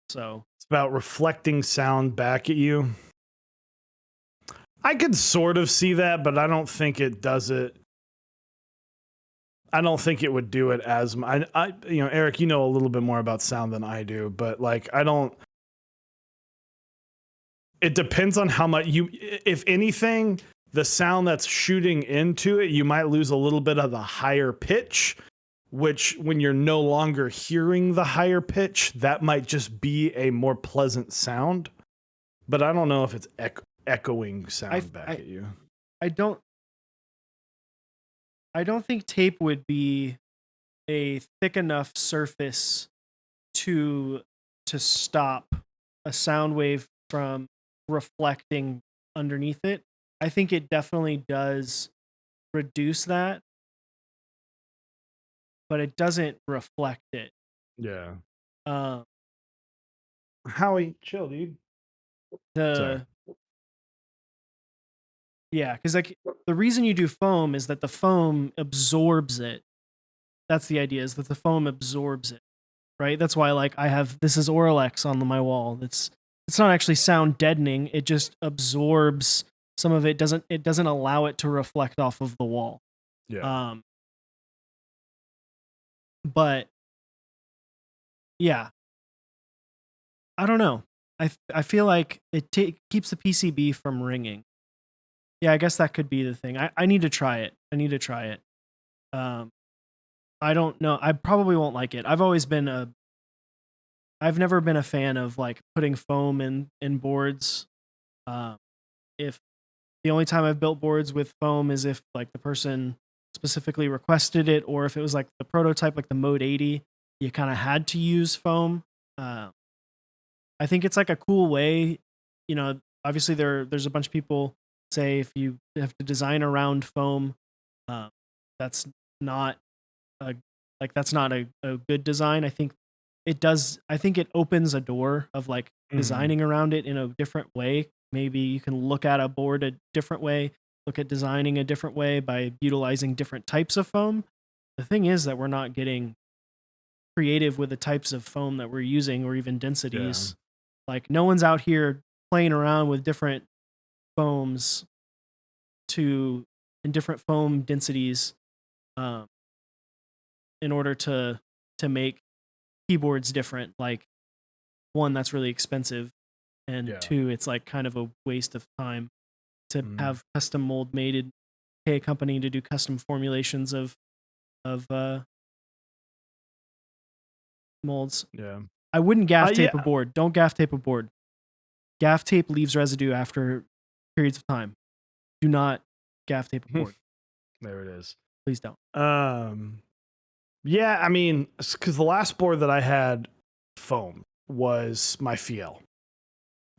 So it's about reflecting sound back at you. I could sort of see that, but I don't think it does it. I don't think it would do it as Eric, you know a little bit more about sound than I do, but like, it depends on how much if anything, the sound that's shooting into it, you might lose a little bit of the higher pitch, which when you're no longer hearing the higher pitch, that might just be a more pleasant sound. But I don't know if it's echoing sound back at you. I don't think tape would be a thick enough surface to stop a sound wave from reflecting underneath it. I think it definitely does reduce that, but it doesn't reflect it. Yeah. Howie, chill, dude. Sorry. Yeah, because like the reason you do foam is that the foam absorbs it. That's the idea, is that the foam absorbs it, right? That's why like this is Oralex on my wall. It's not actually sound deadening. It just absorbs some of it. It doesn't allow it to reflect off of the wall. Yeah. But yeah, I don't know. I feel like it keeps the PCB from ringing. Yeah, I guess that could be the thing. I need to try it. I need to try it. Um, I don't know. I probably won't like it. I've never been a fan of like putting foam in boards. Um, if the only time I've built boards with foam is if like the person specifically requested it, or if it was like the prototype, like the Mode 80, you kind of had to use foam. Uh, I think it's like a cool way. You know, obviously there's a bunch of people say if you have to design around foam, uh, that's not a that's not a good design. I think it does. I think it opens a door of like Mhm. designing around it in a different way. Maybe you can look at a board a different way, look at designing a different way by utilizing different types of foam. The thing is that we're not getting creative with the types of foam that we're using or even Yeah. densities. Like no one's out here playing around with different foams to in different foam densities um, in order to make keyboards different. Like one, that's really expensive, and Yeah. two, it's like kind of a waste of time to Mhm. have custom mold mated, pay a company to do custom formulations of molds. Yeah. I wouldn't gaff Yeah. tape a board. Don't gaff tape a board. Gaff tape leaves residue after periods of time. Do not gaff tape a board. There it is. Please don't. Yeah, I mean, because the last board that I had foam was my Fiel.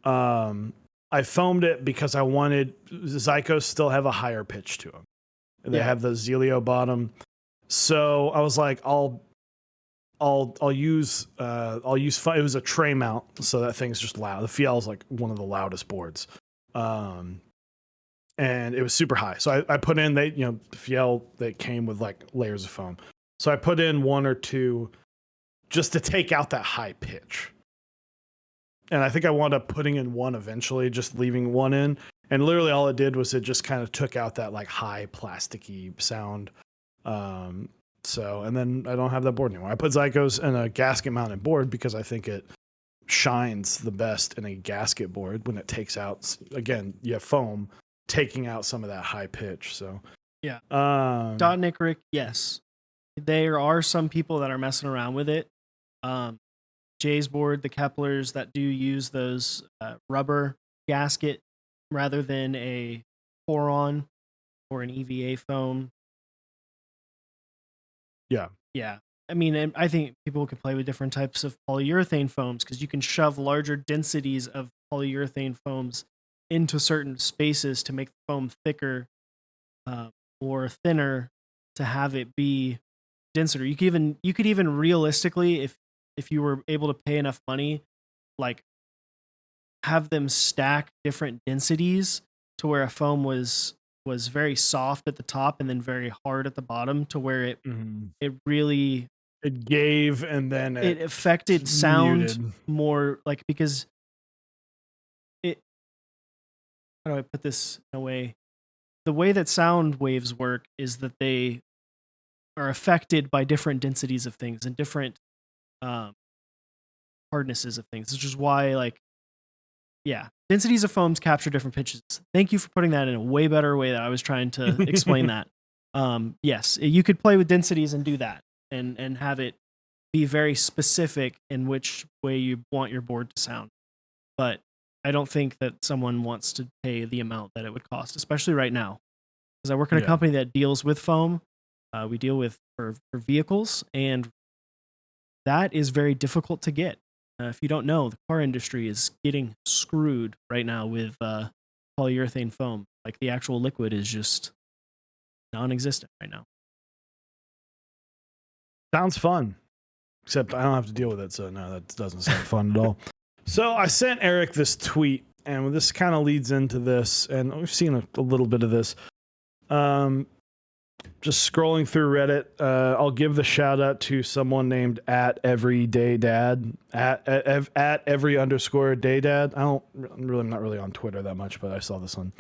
Um, I foamed it because I wanted Zycos still have a higher pitch to them. They Yeah. have the Zelio bottom, so I was like, I'll use it was a tray mount, so that thing's just loud. The Fiel is like one of the loudest boards, and it was super high. So I put in the Fiel that came with like layers of foam. So I put in one or two just to take out that high pitch. And I think I wound up putting in one eventually, just leaving one in. And literally all it did was it just kind of took out that like high plasticky sound. Um, and then I don't have that board anymore. I put Zycos in a gasket mounted board because I think it shines the best in a gasket board when it takes out, again, you have foam taking out some of that high pitch. So, Yeah. um, Dot Rick, yes. There are some people that are messing around with it. Jay's board, the Keplers that do use those rubber gasket rather than a pour-on or an EVA foam. yeah. Yeah. I mean, and I think people can play with different types of polyurethane foams because you can shove larger densities of polyurethane foams into certain spaces to make the foam thicker uh, or thinner to have it be denser. You could even realistically, if you were able to pay enough money, like have them stack different densities to where a foam was very soft at the top and then very hard at the bottom to where it Mm-hmm. it really It gave and then it it affected sound muted. more like because it how do I put this in a way? The way that sound waves work is that they are affected by different densities of things and different um, hardnesses of things, which is why like yeah, densities of foams capture different pitches. Thank you for putting that in a way better way that I was trying to explain that. Yes, you could play with densities and do that and have it be very specific in which way you want your board to sound. But I don't think that someone wants to pay the amount that it would cost, especially right now. Because I work in a Yeah. company that deals with foam. We deal with for vehicles, and that is very difficult to get. If you don't know, the car industry is getting screwed right now with polyurethane foam. Like the actual liquid is just non-existent right now. Sounds fun. Except I don't have to deal with it, so no, that doesn't sound fun at all. So I sent Eric this tweet, and this kind of leads into this, and we've seen a little bit of this. Just scrolling through Reddit, I'll give the shout out to someone named at everyday dad at every underscore day dad. I'm not really on Twitter that much, but I saw this on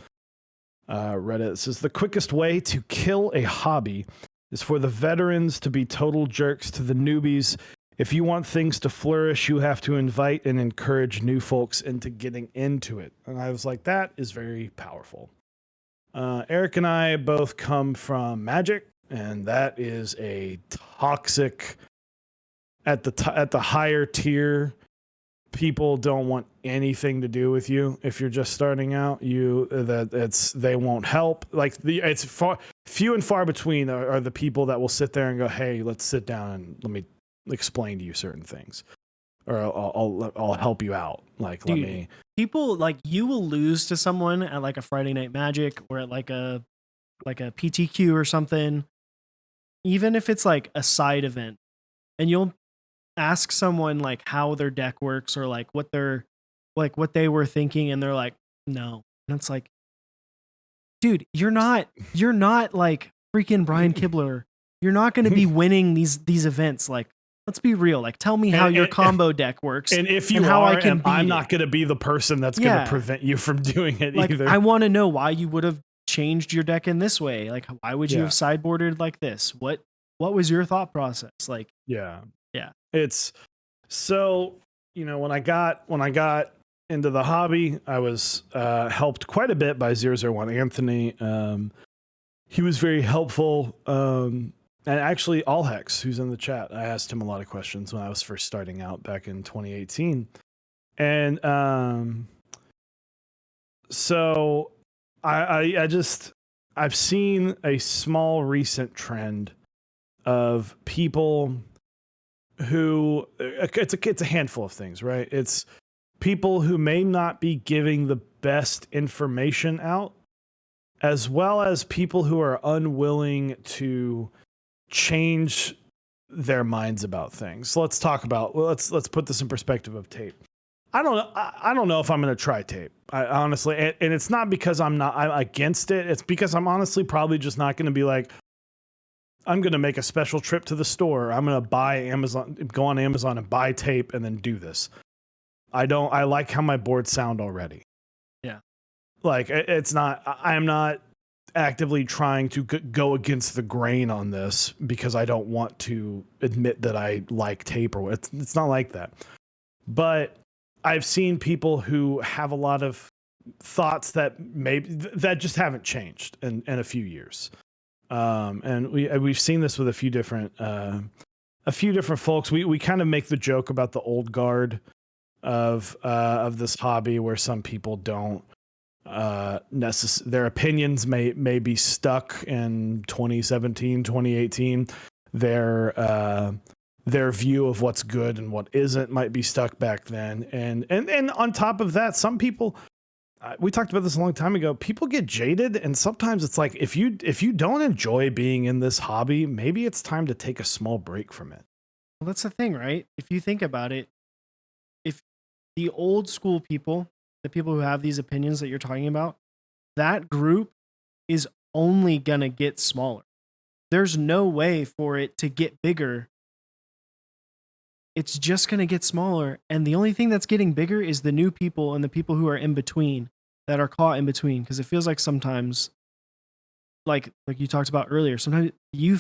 Reddit. It says the quickest way to kill a hobby is for the veterans to be total jerks to the newbies. If you want things to flourish, you have to invite and encourage new folks into getting into it. And I was like, that is very powerful. Eric and I both come from Magic, and that is a toxic at the higher tier. People don't want anything to do with you if you're just starting out. They won't help. Like it's few and far between are the people that will sit there and go, "Hey, let's sit down and let me explain to you certain things, or I'll help you out." Like, Dude, let me. People like you will lose to someone at like a Friday Night Magic or at like a PTQ or something, even if it's like a side event, and you'll ask someone like how their deck works or like what they were thinking, and they're like, no. And it's like, dude, you're not like freaking Brian Kibler. You're not going to be winning these events. Like, let's be real. Like, tell me how your combo deck works, and if you and how are, I can. I'm not going to be the person that's going to prevent you from doing it like, either. I want to know why you would have changed your deck in this way. Like, why would you have sideboarded like this? What was your thought process? Like, yeah. It's so, when I got into the hobby, I was helped quite a bit by 001 Anthony. He was very helpful. And actually, Allhex, who's in the chat, I asked him a lot of questions when I was first starting out back in 2018. And so I've seen a small recent trend of people who it's a handful of things, right? It's people who may not be giving the best information out, as well as people who are unwilling to change their minds about things. So let's put this in perspective of tape. I don't know if I'm going to try tape. I honestly, and it's not because I'm against it. It's because I'm honestly probably just not going to be like, I'm going to make a special trip to the store. I'm going to go on Amazon and buy tape and then do this. I like how my boards sound already. Yeah. Like I'm not actively trying to go against the grain on this because I don't want to admit that I like tape or it's not like that. But I've seen people who have a lot of thoughts that that just haven't changed in a few years. And we've seen this with a few different folks. We kind of make the joke about the old guard of this hobby, where some people don't their opinions may be stuck in 2017, 2018. Their view of what's good and what isn't might be stuck back then. And on top of that, some people, we talked about this a long time ago, people get jaded, and sometimes it's like, if you don't enjoy being in this hobby, maybe it's time to take a small break from it. Well, that's the thing, right? If you think about it, if the old school people, the people who have these opinions that you're talking about, that group is only gonna get smaller. There's no way for it to get bigger. It's just gonna get smaller, and the only thing that's getting bigger is the new people and the people who are in between, that are caught in between. Because it feels like sometimes, like you talked about earlier, sometimes you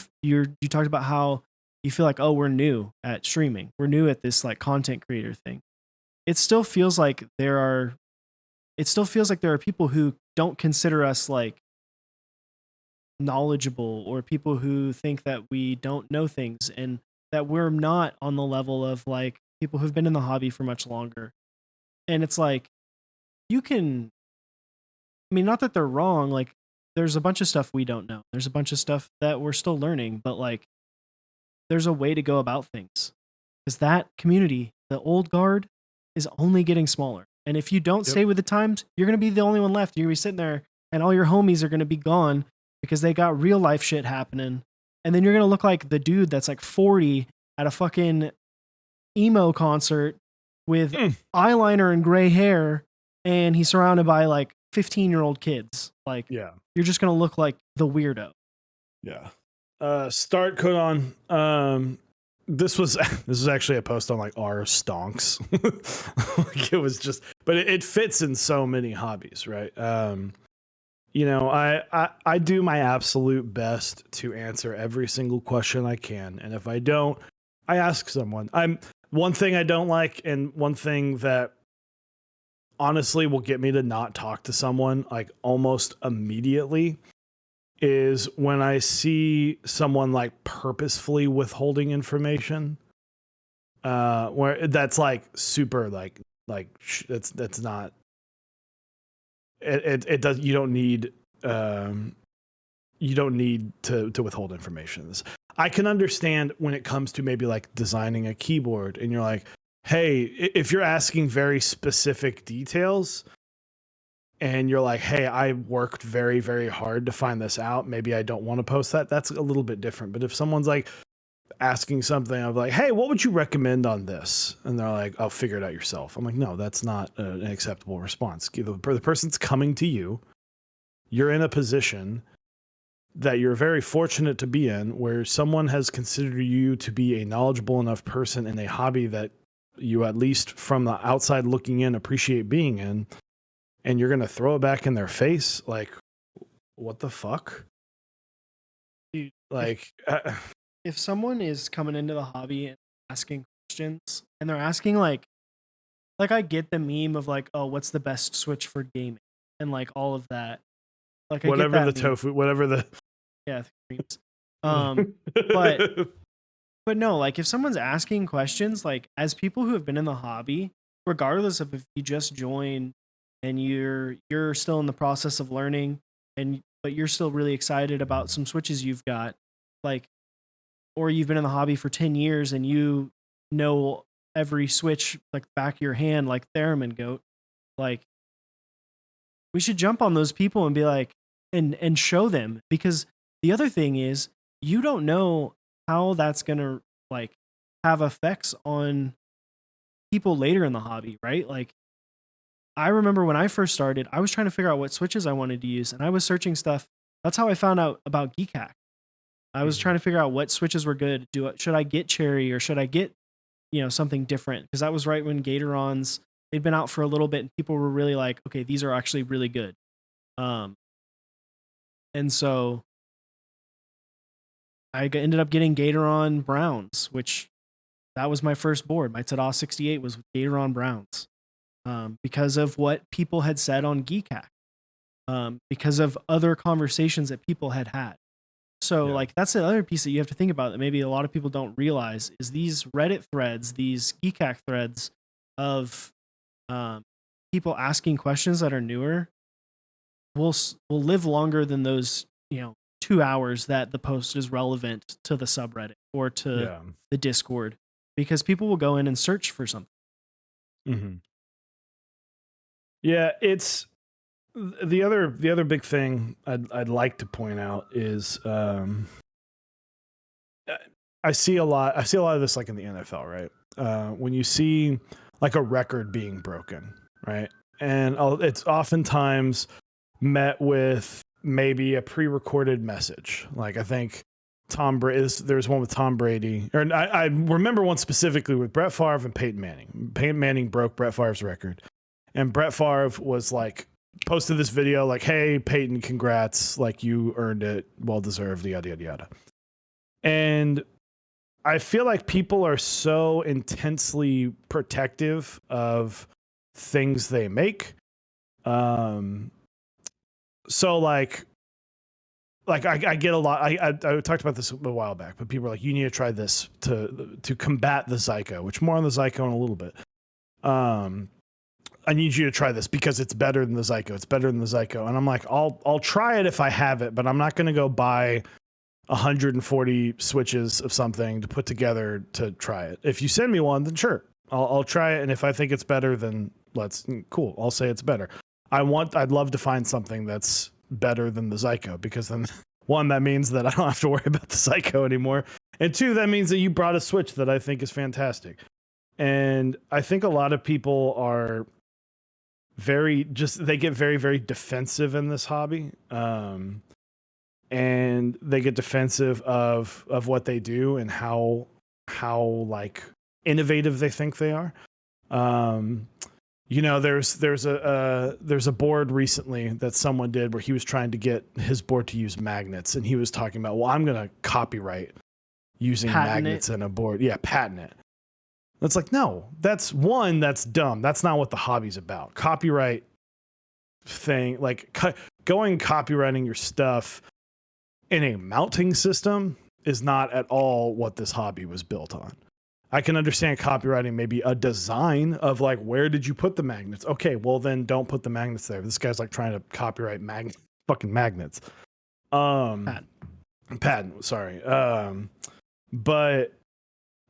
talked about how you feel like, oh, we're new at streaming, we're new at this like content creator thing. It still feels like there are people who don't consider us like knowledgeable, or people who think that we don't know things, and that we're not on the level of like people who've been in the hobby for much longer. And it's like, not that they're wrong, like there's a bunch of stuff we don't know. There's a bunch of stuff that we're still learning, but like there's a way to go about things. Because that community, the old guard, is only getting smaller. And if you don't stay with the times, you're going to be the only one left. You're going to be sitting there and all your homies are going to be gone because they got real life shit happening. And then you're going to look like the dude that's like 40 at a fucking emo concert with eyeliner and gray hair, and he's surrounded by like 15-year-old kids. Like, you're just going to look like the weirdo. Yeah. Start Codon. This was actually a post on like our stonks. Like, it was just, but it fits in so many hobbies, right? I do my absolute best to answer every single question I can, and if I don't, I ask someone. One thing I don't like, and one thing that honestly will get me to not talk to someone like almost immediately is when I see someone like purposefully withholding information. Where that's like super that's not it does you don't need to withhold information. I can understand when it comes to maybe like designing a keyboard and you're like, hey, if you're asking very specific details and you're like, hey, I worked very, very hard to find this out, maybe I don't want to post that. That's a little bit different. But if someone's like asking something of like, hey, what would you recommend on this? And they're like, oh, figure it out yourself. I'm like, no, that's not an acceptable response. The person's coming to you. You're in a position that you're very fortunate to be in where someone has considered you to be a knowledgeable enough person in a hobby that you, at least from the outside looking in, appreciate being in, and you're going to throw it back in their face. Like, what the fuck? Dude, Like, if someone is coming into the hobby and asking questions and they're asking like I get the meme of like, oh, what's the best Switch for gaming and like all of that. Like I get whatever that the meme. tofu, whatever the Yeah, memes. But no, like if someone's asking questions, like as people who have been in the hobby, regardless of if you just join and you're still in the process of learning but you're still really excited about some switches you've got, like, or you've been in the hobby for 10 years and you know every switch like back of your hand, like Theremin Goat, like we should jump on those people and be like and show them, because the other thing is you don't know how that's gonna like have effects on people later in the hobby, right? Like I remember when I first started, I was trying to figure out what switches I wanted to use and I was searching stuff. That's how I found out about Geek Hack. I was trying to figure out what switches were good. Should I get Cherry or should I get, something different? Because that was right when Gatorons, they'd been out for a little bit and people were really like, okay, these are actually really good. Um, and so ended up getting Gatoron Browns, which that was my first board. My Tada 68 was with Gatoron Browns, because of what people had said on Geek Hack, because of other conversations that people had had. So like that's the other piece that you have to think about that maybe a lot of people don't realize is these Reddit threads, these Geek Hack threads of people asking questions that are newer will live longer than those 2 hours that the post is relevant to the subreddit or to the Discord, because people will go in and search for something. Mm-hmm. Yeah, it's the other big thing I'd like to point out is I see a lot of this like in the NFL, right? When you see like a record being broken, right? And it's oftentimes met with maybe a pre-recorded message. Like I think Tom Brady, there's one with Tom Brady, or I remember one specifically with Brett Favre and Peyton Manning. Peyton Manning broke Brett Favre's record, and Brett Favre was like posted this video like, "Hey Peyton, congrats! Like you earned it, well deserved, yada yada yada." And I feel like people are so intensely protective of things they make. So I get a lot. I talked about this a while back, but people are like, you need to try this to combat the Zyko, which more on the Zyko in a little bit. I need you to try this because it's better than the Zyko. It's better than the Zyko. And I'm like, I'll try it if I have it, but I'm not going to go buy 140 switches of something to put together to try it. If you send me one, then sure, I'll try it. And if I think it's better, then cool. I'll say it's better. I'd love to find something that's better than the Zyko, because then one, that means that I don't have to worry about the Zyko anymore. And two, that means that you brought a Switch that I think is fantastic. And I think a lot of people are they get very, very defensive in this hobby. And they get defensive of what they do and how like innovative they think they are. There's a board recently that someone did where he was trying to get his board to use magnets, and he was talking about, well, I'm going to copyright using magnets in a board. Yeah, patent it. It's like, no, that's dumb. That's not what the hobby's about. Copyright thing, like going copywriting your stuff in a mounting system is not at all what this hobby was built on. I can understand copywriting maybe a design of like, where did you put the magnets? Okay, well then don't put the magnets there. This guy's like trying to copyright fucking magnets. Patent, sorry. But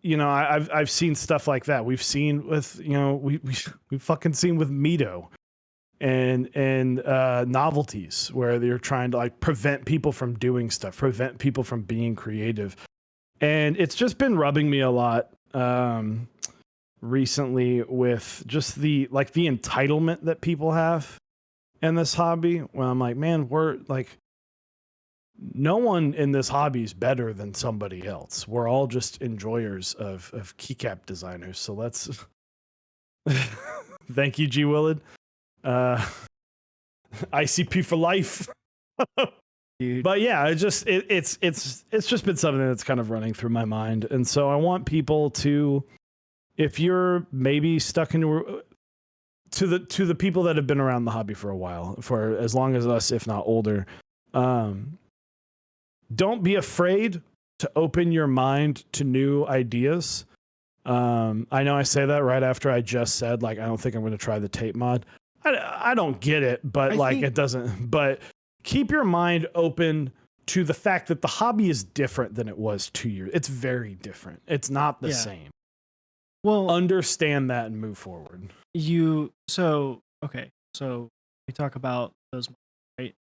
you know, I've seen stuff like that. We've seen with, you know, we've fucking seen with Mito and novelties where they're trying to like prevent people from doing stuff, prevent people from being creative. And it's just been rubbing me a lot recently with just the entitlement that people have in this hobby. Well, I'm like, man, we're like, no one in this hobby is better than somebody else. We're all just enjoyers of keycap designers. So let's thank you, G Willard. ICP for life. Dude. But yeah, it's just been something that's kind of running through my mind. And so I want people to, if you're maybe stuck into to the people that have been around the hobby for a while, for as long as us, if not older, don't be afraid to open your mind to new ideas. I know I say that right after I just said, like, I don't think I'm going to try the tape mod. I don't get it, but it doesn't. But keep your mind open to the fact that the hobby is different than it was 2 years. It's very different. It's not the same. Well, understand that and move forward. So we talk about those mods, right?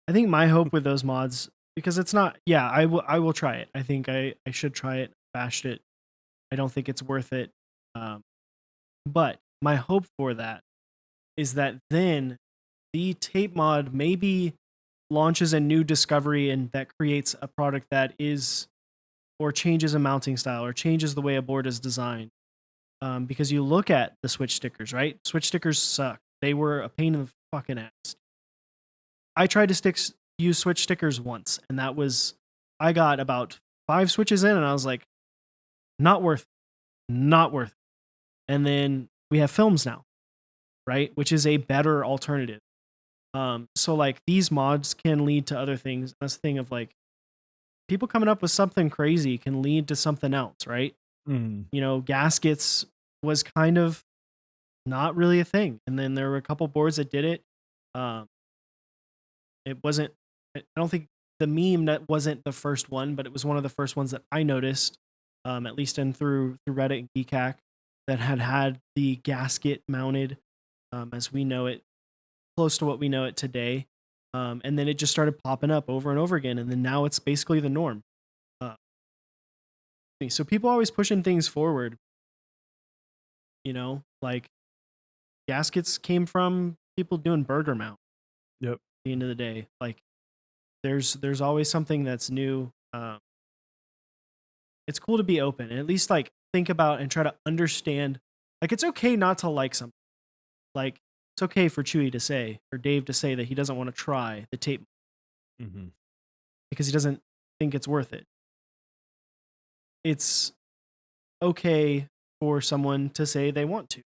I think my hope with those mods, because it's not, I will try it. I think I should try it, bashed it. I don't think it's worth it. But my hope for that is that then the tape mod maybe launches a new discovery and that creates a product that is, or changes a mounting style or changes the way a board is designed. Because you look at the Switch stickers, right? Switch stickers suck. They were a pain in the fucking ass. I tried to use Switch stickers once, and that was, I got about 5 switches in, and I was like, not worth it. And then we have films now, right? Which is a better alternative. So like these mods can lead to other things. That's the thing of like, people coming up with something crazy can lead to something else, right? You know, gaskets was kind of not really a thing. And then there were a couple boards that did it. It wasn't, I don't think the meme that wasn't the first one, but it was one of the first ones that I noticed, at least through Reddit and Geekhack, that had the gasket mounted as we know it, close to what we know it today. And then it just started popping up over and over again. And then now it's basically the norm. So people always pushing things forward. You know, like gaskets came from people doing burger mount. Yep. At the end of the day, like there's always something that's new. It's cool to be open and at least like think about and try to understand. Like it's okay not to like something. Like it's okay for Chewy to say or Dave to say that he doesn't want to try the tape because he doesn't think it's worth it. It's okay for someone to say they want to,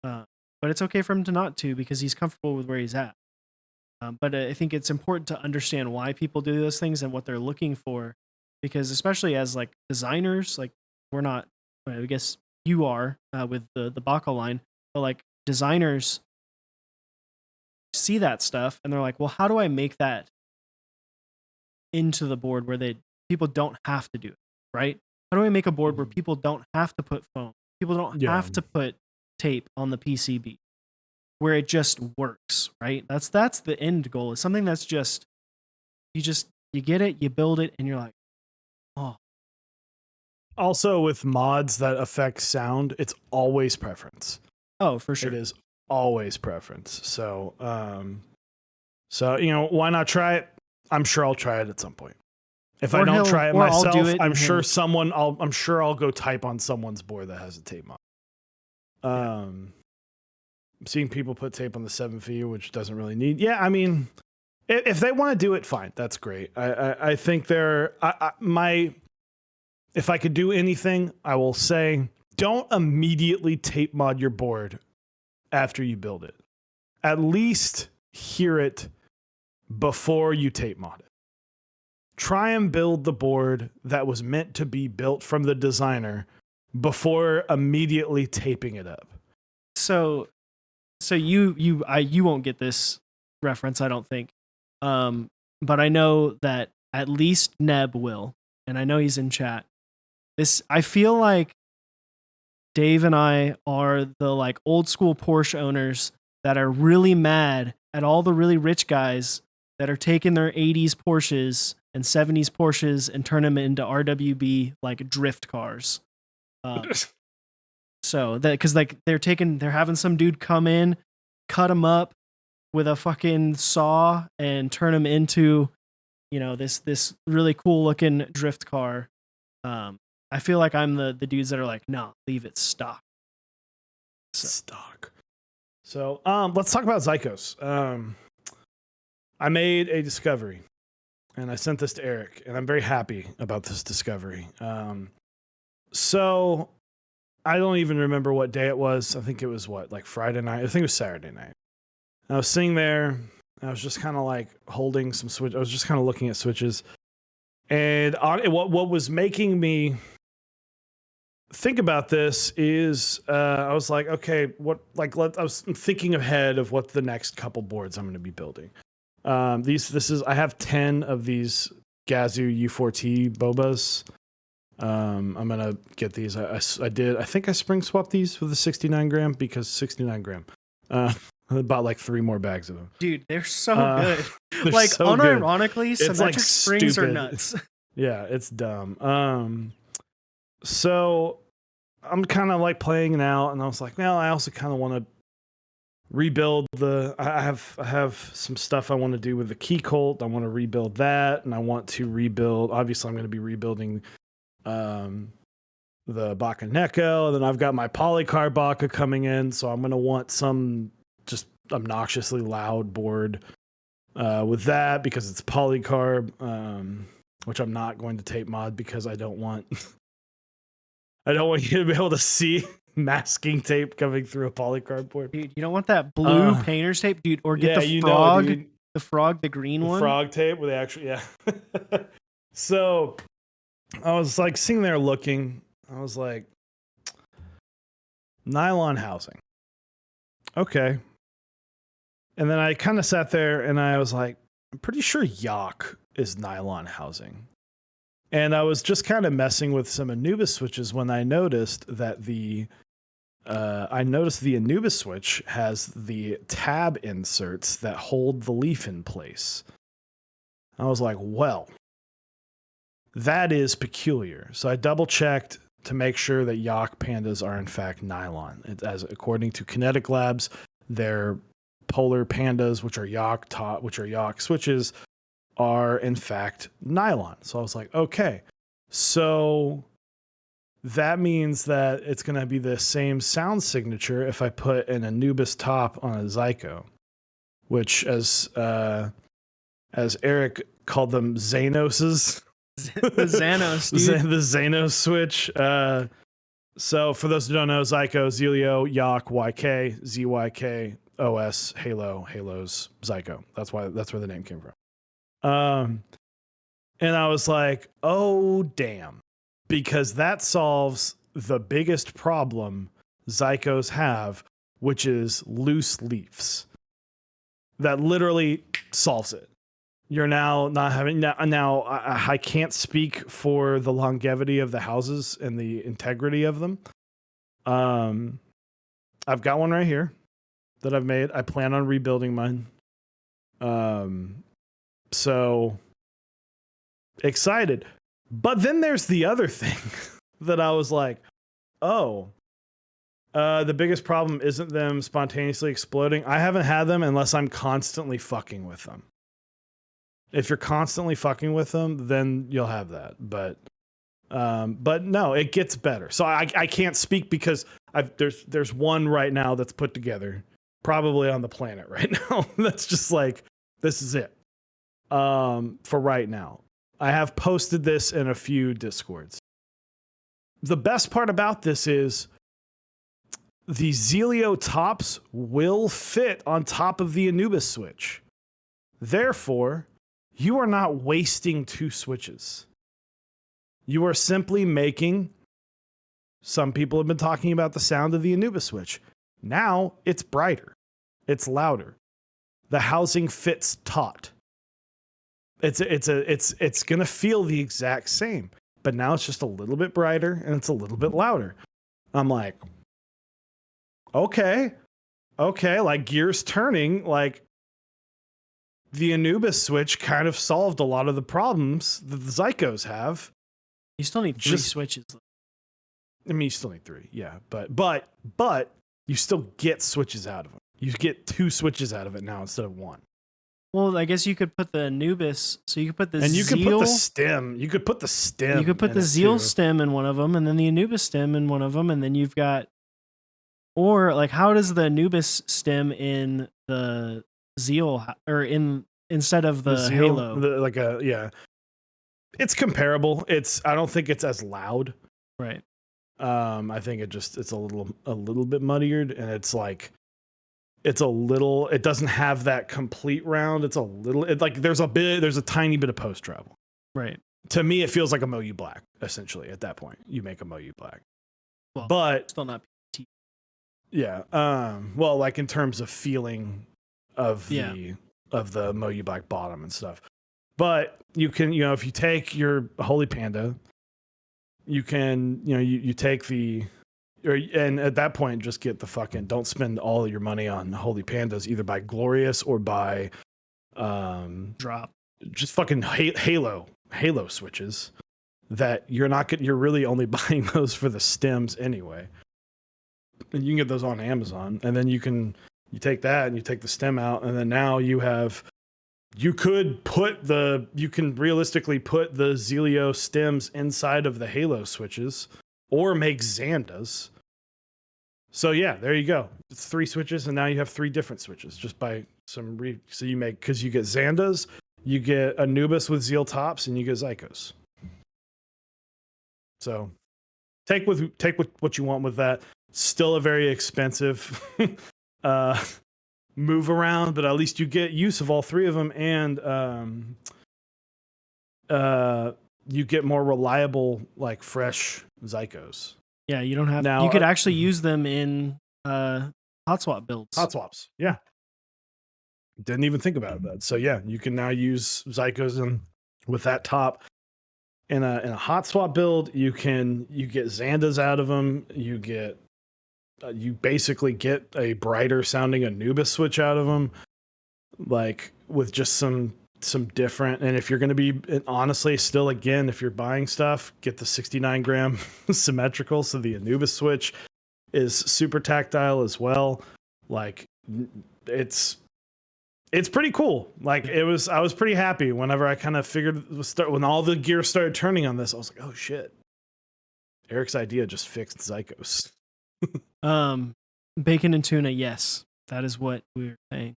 but it's okay for him to not to because he's comfortable with where he's at. But I think it's important to understand why people do those things and what they're looking for, because especially as like designers, like we're not, I guess you are with the Baka line, but like designers see that stuff and they're like, well, how do I make that into the board where people don't have to do it, right? How do I make a board where people don't have to put foam? People don't have to put tape on the PCB, where it just works, right? That's the end goal. It's something that's just you get it, you build it, and you're like, oh. Also, with mods that affect sound, it's always preference. Oh, for sure. It is always preference. So, you know, why not try it? I'm sure I'll try it at some point. If I don't try it myself, I'm sure I'll go type on someone's board that has a tape mod. I'm seeing people put tape on the 7V, which doesn't really need. Yeah, I mean, if they want to do it, fine. That's great. I think if I could do anything, I will say don't immediately tape mod your board after you build it. At least hear it before you tape mod it. Try and build the board that was meant to be built from the designer before immediately taping it up. So you won't get this reference, I don't think. But I know that at least Neb will, and I know he's in chat. I feel like Dave and I are the like old school Porsche owners that are really mad at all the really rich guys that are taking their 80s Porsches and 70s Porsches and turn them into RWB like drift cars. So that because like they're having some dude come in, cut them up with a fucking saw and turn them into, you know, this really cool looking drift car. I feel like I'm the dudes that are like, no, leave it stock. Stock. So let's talk about Zykos. I made a discovery and I sent this to Eric, and I'm very happy about this discovery. So I don't even remember what day it was. I think it was like Friday night. I think it was Saturday night. I was sitting there. I was just kind of like holding some switch. I was just kind of looking at switches, and what was making me think about this is I was like, okay, I was thinking ahead of what the next couple boards I'm going to be building. I have 10 of these Gazoo U4T Bobas. I'm gonna get these. I think I spring swapped these with the 69 gram because 69 gram. I bought like 3 more bags of them. Dude, they're so good. They're like so unironically, good. symmetric Like springs stupid. are nuts. Yeah, it's dumb. So I'm kind of like playing it out, and I was like, well, I also kind of want to rebuild I have some stuff I want to do with the Key Colt. I want to rebuild that, and I want to rebuild. Obviously, I'm going to be rebuilding the Baka Neko. Then I've got my Polycarb Baka coming in, so I'm going to want some just obnoxiously loud board with that because it's Polycarb, which I'm not going to tape mod because I don't want you to be able to see masking tape coming through a Polycarb board. Dude, you don't want that blue painter's tape, dude, or get the frog, the green one. Frog tape where they actually, yeah. So I was like sitting there looking. I was like, nylon housing. Okay. And then I kind of sat there and I was like, I'm pretty sure Yak is nylon housing. And I was just kind of messing with some Anubis switches when I noticed that the Anubis switch has the tab inserts that hold the leaf in place. I was like, well, that is peculiar. So I double checked to make sure that Yak pandas are in fact nylon. According to Kinetic Labs, their polar pandas, which are Yak switches, are in fact nylon. So I was like, okay, so that means that it's going to be the same sound signature if I put an Anubis top on a Zyko, which as Eric called them Xanoses. The Xanos, dude. The Xanos switch. So for those who don't know, Zyko, Zelio, Yak, YK, ZYK, OS, Halos, Zyko. That's where the name came from. And I was like, oh damn. Because that solves the biggest problem Zykos have, which is loose leaves. That literally solves it. You're now not having now. I can't speak for the longevity of the houses and the integrity of them. I've got one right here that I've made. I plan on rebuilding mine. So excited. But then there's the other thing that I was like, oh, the biggest problem isn't them spontaneously exploding. I haven't had them unless I'm constantly fucking with them. If you're constantly fucking with them, then you'll have that. But no, it gets better. So I can't speak because there's one right now that's put together, probably on the planet right now. That's just like, this is it. For right now. I have posted this in a few Discords. the best part about this is the Zelio tops will fit on top of the Anubis switch. Therefore, you are not wasting 2 switches. You are simply making, some people have been talking about the sound of the Anubis switch. Now it's brighter. It's louder. The housing fits taut. It's going to feel the exact same, but now it's just a little bit brighter and it's a little bit louder. I'm like, okay, like gears turning, like the Anubis switch kind of solved a lot of the problems that the Zycos have. You still need 3 switches. I mean, you still need 3, yeah, but you still get switches out of them. You get 2 switches out of it now instead of 1. Well, I guess you could put the Anubis, so you could put the and you Zeal, could put the stem. You could put the stem. You could put the Zeal too. stem in one of them, and then the Anubis stem in one of them, and then you've got, or like, how does the Anubis stem in the Zeal or instead of the Zeal, Halo? Yeah, it's comparable. I don't think it's as loud. Right. I think it's a little bit muddied, and it's like. It doesn't have that complete round. It's a little, there's a tiny bit of post travel. Right. To me, it feels like a Moyu Black, essentially, at that point. You make a Moyu Black. Well, but still not PT. Yeah. Well, like in terms of feeling of the Moyu Black bottom and stuff. But you can, if you take your Holy Panda, you can, you take and at that point, just get the fucking, don't spend all of your money on Holy Pandas, either by Glorious or by Drop. Just fucking Halo switches that you're really only buying those for the stems anyway. And you can get those on Amazon, and then you take that and you take the stem out, and then now you can realistically put the Zelio stems inside of the Halo switches or make Xandas. So yeah, there you go. It's 3 switches, and now you have 3 different switches just by some so you make, because you get Xandas, you get Anubis with Zeal tops, and you get Zycos. So take what you want with that. Still a very expensive move around, but at least you get use of all 3 of them, and you get more reliable, like fresh Zycos. Yeah, you don't have. Now, you could actually use them in hot swap builds. Hot swaps, yeah. Didn't even think about that. So yeah, you can now use Zycos with that top in a hot swap build. You get Xandas out of them. You get you basically get a brighter sounding Anubis switch out of them, like with just some different. And if you're going to be, honestly, still, again, if you're buying stuff, get the 69 gram symmetrical. So the Anubis switch is super tactile as well. Like it's pretty cool. Like I was pretty happy whenever I kind of figured when all the gear started turning on this. I was like, oh shit, Eric's idea just fixed Zycos. Bacon and tuna, yes, that is what we were saying.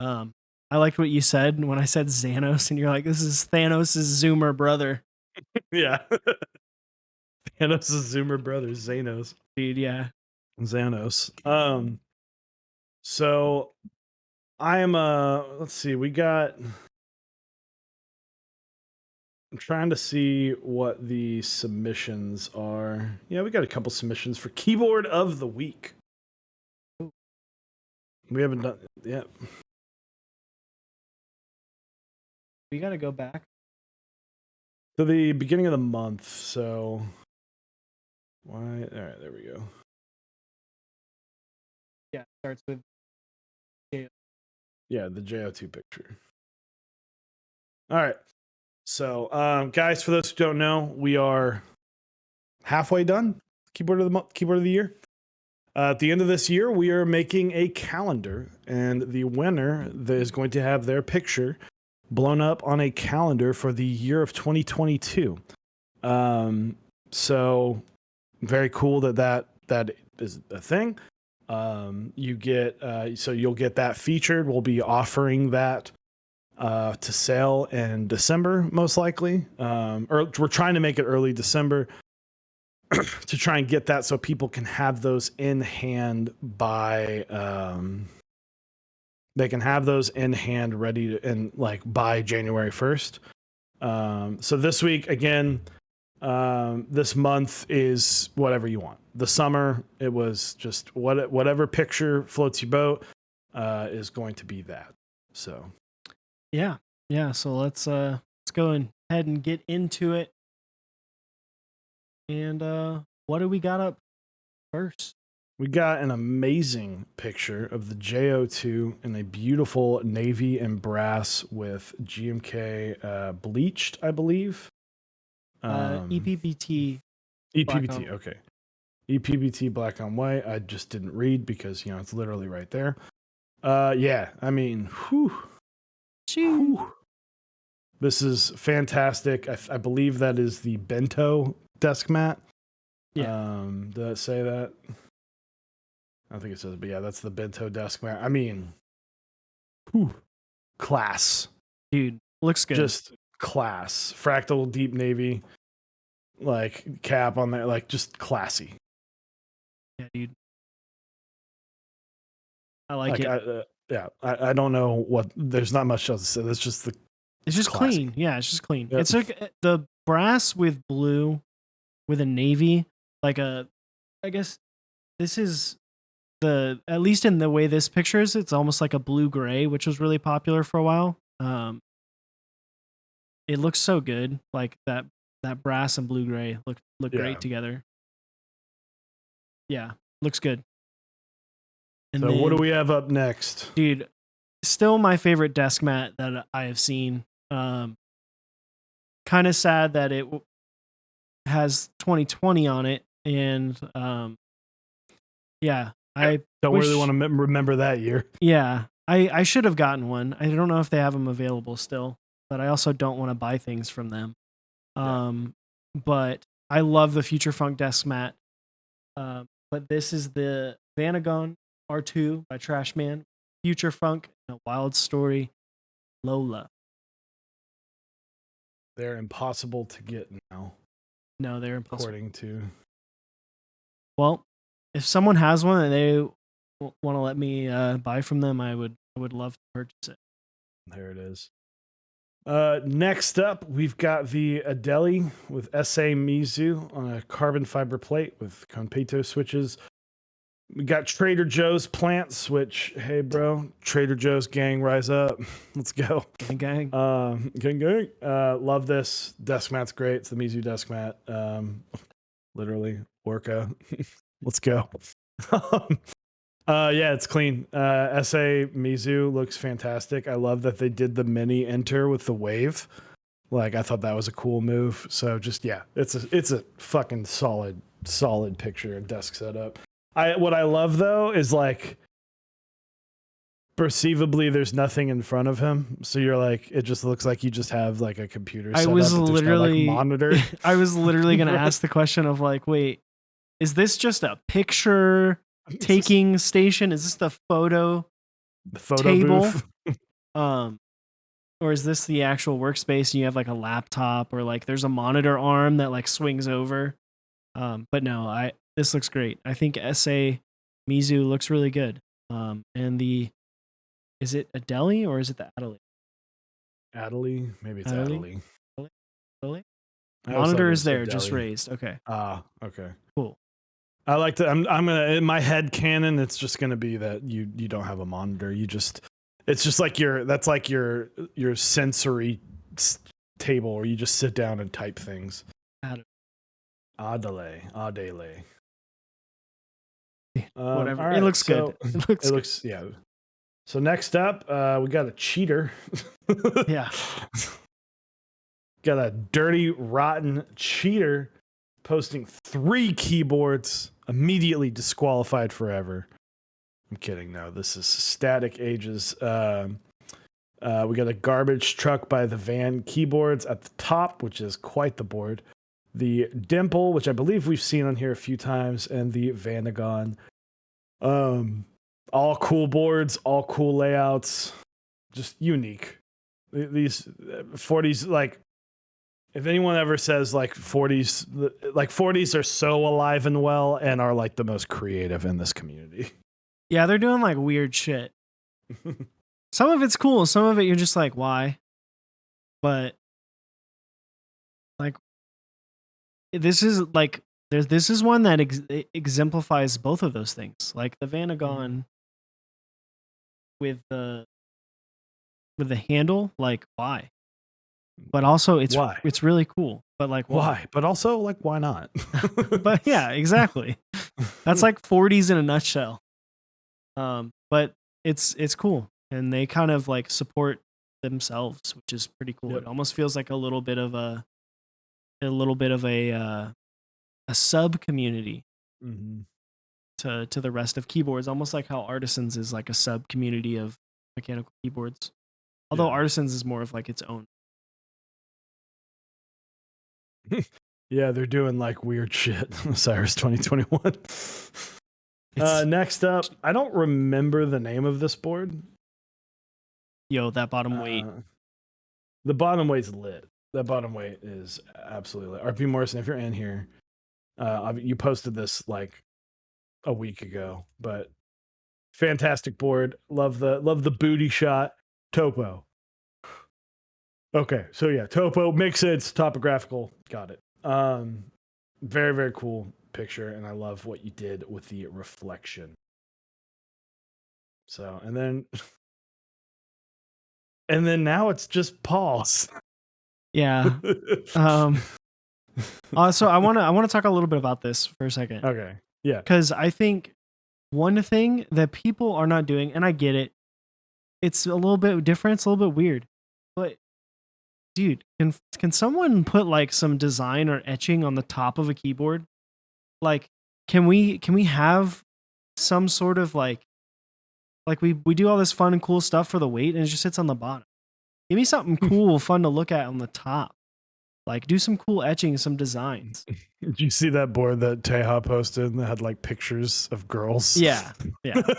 I liked what you said when I said Xanos, and you're like, this is Thanos' Zoomer brother. Yeah. Thanos' Zoomer brother, Xanos. Dude, yeah. Xanos. So I am let's see, I'm trying to see what the submissions are. Yeah, we got a couple submissions for Keyboard of the Week. Ooh. We haven't done it yet. We got to go back to the beginning of the month. So why? All right, there we go. Yeah, it starts with yeah, the JO2 picture. All right. So, guys, for those who don't know, we are halfway done. Keyboard of the month, Keyboard of the year. At the end of this year, we are making a calendar, and the winner is going to have their picture blown up on a calendar for the year of 2022. So very cool that is a thing. You get so you'll get that featured. We'll be offering that to sale in December, most likely. Or we're trying to make it early December. to try and get that so people can have those in hand by they can have those in hand ready to, and like by January 1st. So this week again, this month is whatever you want. The summer, it was just whatever picture floats your boat is going to be that. So Yeah. So let's go ahead and get into it. And what do we got up first? we got an amazing picture of the JO2 in a beautiful navy and brass with GMK bleached, I believe. EPBT. EPBT, okay. EPBT black on white. I just didn't read because, it's literally right there. Yeah, I mean, whew. This is fantastic. I believe that is the Bento desk mat. Yeah. Did I say that? I don't think it says, but yeah, that's the Bento desk mat. I mean, class. Dude, looks good. Just class. Fractal deep navy, like cap on there, like just classy. Yeah, dude. I like it. I don't know what. There's not much else to say. That's just the. It's just classy. clean. Yeah, it's just clean. Yep. It's like the brass with blue, with a navy. Like I guess this is at least in the way this picture is, it's almost like a blue gray, which was really popular for a while. It looks so good. Like that brass and blue gray look great together. Yeah, looks good. And so then, what do we have up next? Dude, still my favorite desk mat that I have seen. Kind of sad that it has 2020 on it, and yeah, I don't really want to remember that year. Yeah, I should have gotten one. I don't know if they have them available still, but I also don't want to buy things from them. But I love the Future Funk desk mat. But this is the Vanagon R2 by Trashman, Future Funk, and a Wild Story, Lola. They're impossible to get now. No, they're impossible. According to. Well, if someone has one and they want to let me buy from them, I would love to purchase it. There it is. Next up, we've got the Adeli with SA Mizu on a carbon fiber plate with Conpeto switches. We got Trader Joe's plant switch. Hey, bro, Trader Joe's gang, rise up. Let's go. Gang. Gang. Love this. Desk mat's great. It's the Mizu desk mat. Literally, Orca. Let's go. Yeah, it's clean. SA Mizu looks fantastic. I love that they did the mini enter with the wave. Like, I thought that was a cool move. So just, yeah, it's a fucking solid picture and desk setup. What I love though is like perceivably there's nothing in front of him. So you're like, it just looks like you just have like a computer set I was up, literally no, like, monitor. I was literally gonna ask the question of like, wait, is this just a picture taking station? Is this the photo table? Booth? Or is this the actual workspace and you have like a laptop or like there's a monitor arm that like swings over? But no, this looks great. I think SA Mizu looks really good. And is it Adeli or is it the Adeli? Adeli? Maybe it's Adeli. Adeli? Monitor is there, just raised. Okay. Okay. Cool. I like to. I'm gonna, in my head canon, it's just gonna be that you don't have a monitor. It's just like your sensory table where you just sit down and type things. Adele. Whatever. Right, it looks good. It looks yeah. So next up, we got a cheater. Yeah. Got a dirty, rotten cheater posting 3 keyboards, immediately disqualified forever. I'm kidding. No, this is Static Ages. We got a garbage truck by the Van keyboards at the top, which is quite the board. The Dimple, which I believe we've seen on here a few times, and the Vanagon. All cool boards, all cool layouts, just unique. These 40s, like, If anyone ever says like 40s are so alive and well and are like the most creative in this community. Yeah, they're doing like weird shit. Some of it's cool. Some of it you're just like, why? But like, this is like, this is one that exemplifies both of those things. Like the Vanagon with the handle, like why? But also Why? it's really cool. But like why? But also like why not? But yeah, exactly. That's like 40s in a nutshell. But it's cool, and they kind of like support themselves, which is pretty cool. Yep. It almost feels like a little bit of a sub community to the rest of keyboards, almost like how Artisans is like a sub community of mechanical keyboards. Although Artisans is more of like its own. Yeah, they're doing like weird shit. Cyrus 2021. Next up, I don't remember the name of this board. Yo, that bottom weight. The bottom weight's lit. That bottom weight is absolutely lit. RP Morrison, if you're in here, you posted this like a week ago, but fantastic board. Love the booty shot. Topo. Okay, so yeah, topo makes sense. Topographical, got it. Very, very cool picture, and I love what you did with the reflection. So, and then now it's just paws. Yeah. So I want to talk a little bit about this for a second. Okay. Yeah. Because I think one thing that people are not doing, and I get it, it's a little bit different, it's a little bit weird, but dude, can someone put like some design or etching on the top of a keyboard? Like, can we have some sort of like we do all this fun and cool stuff for the weight, and it just sits on the bottom. Give me something cool, fun to look at on the top. Like, do some cool etching, some designs. Did you see that board that Teja posted that had like pictures of girls? Yeah.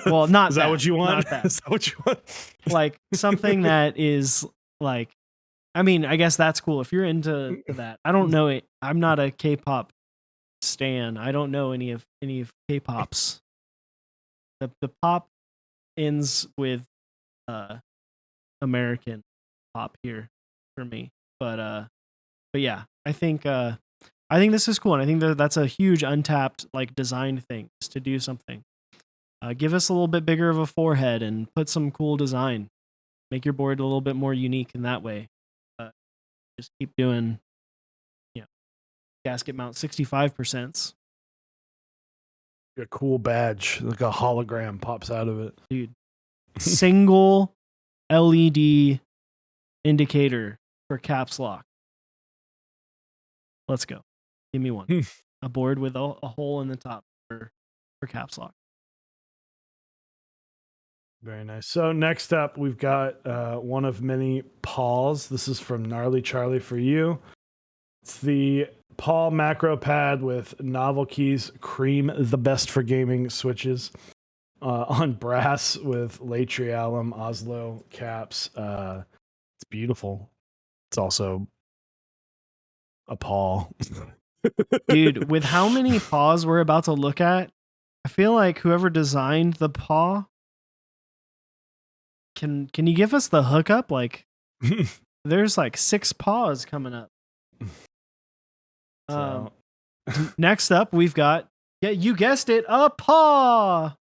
Well, not Is that what you want? Not that. Is that what you want? Like something that is like, I mean, I guess that's cool if you're into that. I don't know it. I'm not a K-pop stan. I don't know any of K-pops. The pop ends with American pop here for me. But yeah, I think this is cool, and I think that's a huge untapped like design thing, is to do something. Give us a little bit bigger of a forehead and put some cool design. Make your board a little bit more unique in that way. Just keep doing, gasket mount 65%. A cool badge, like a hologram pops out of it, dude. Single LED indicator for caps lock. Let's go. Give me one. A board with a hole in the top for caps lock. Very nice. So next up, we've got one of many paws. This is from Gnarly Charlie for you. It's the Paw macro pad with novel keys, cream, the best for gaming switches, on brass with Latrialum Oslo caps. It's beautiful. It's also a paw. Dude, with how many paws we're about to look at, I feel like whoever designed the paw, can you give us the hookup? Like, there's like 6 paws coming up. So. Next up, we've got, you guessed it, a paw.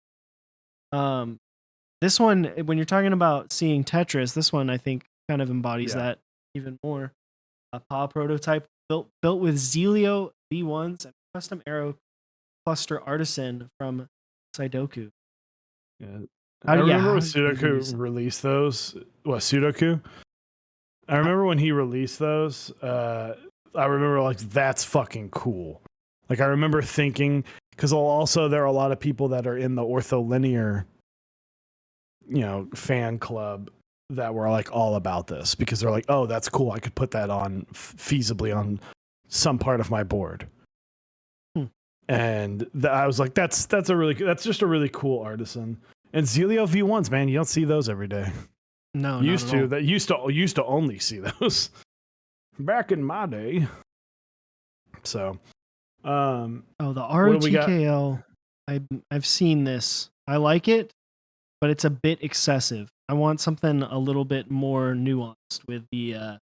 This one, when you're talking about seeing Tetris, this one I think kind of embodies that even more. A Paw Prototype built with Zelio V1s and custom arrow cluster artisan from Sudoku. Yeah. I remember when Sudoku released those. What, Sudoku? I remember when he released those. I remember like, that's fucking cool. Like, I remember thinking, because also there are a lot of people that are in the ortholinear, fan club that were like all about this, because they're like, oh, that's cool. I could put that on feasibly on some part of my board. And I was like, that's just a really cool artisan. And Zelio V1s, man, you don't see those every day. No, used to only see those. back in my day. So, Oh, the what do we got? ROTKL. I've seen this. I like it, but it's a bit excessive. I want something a little bit more nuanced with the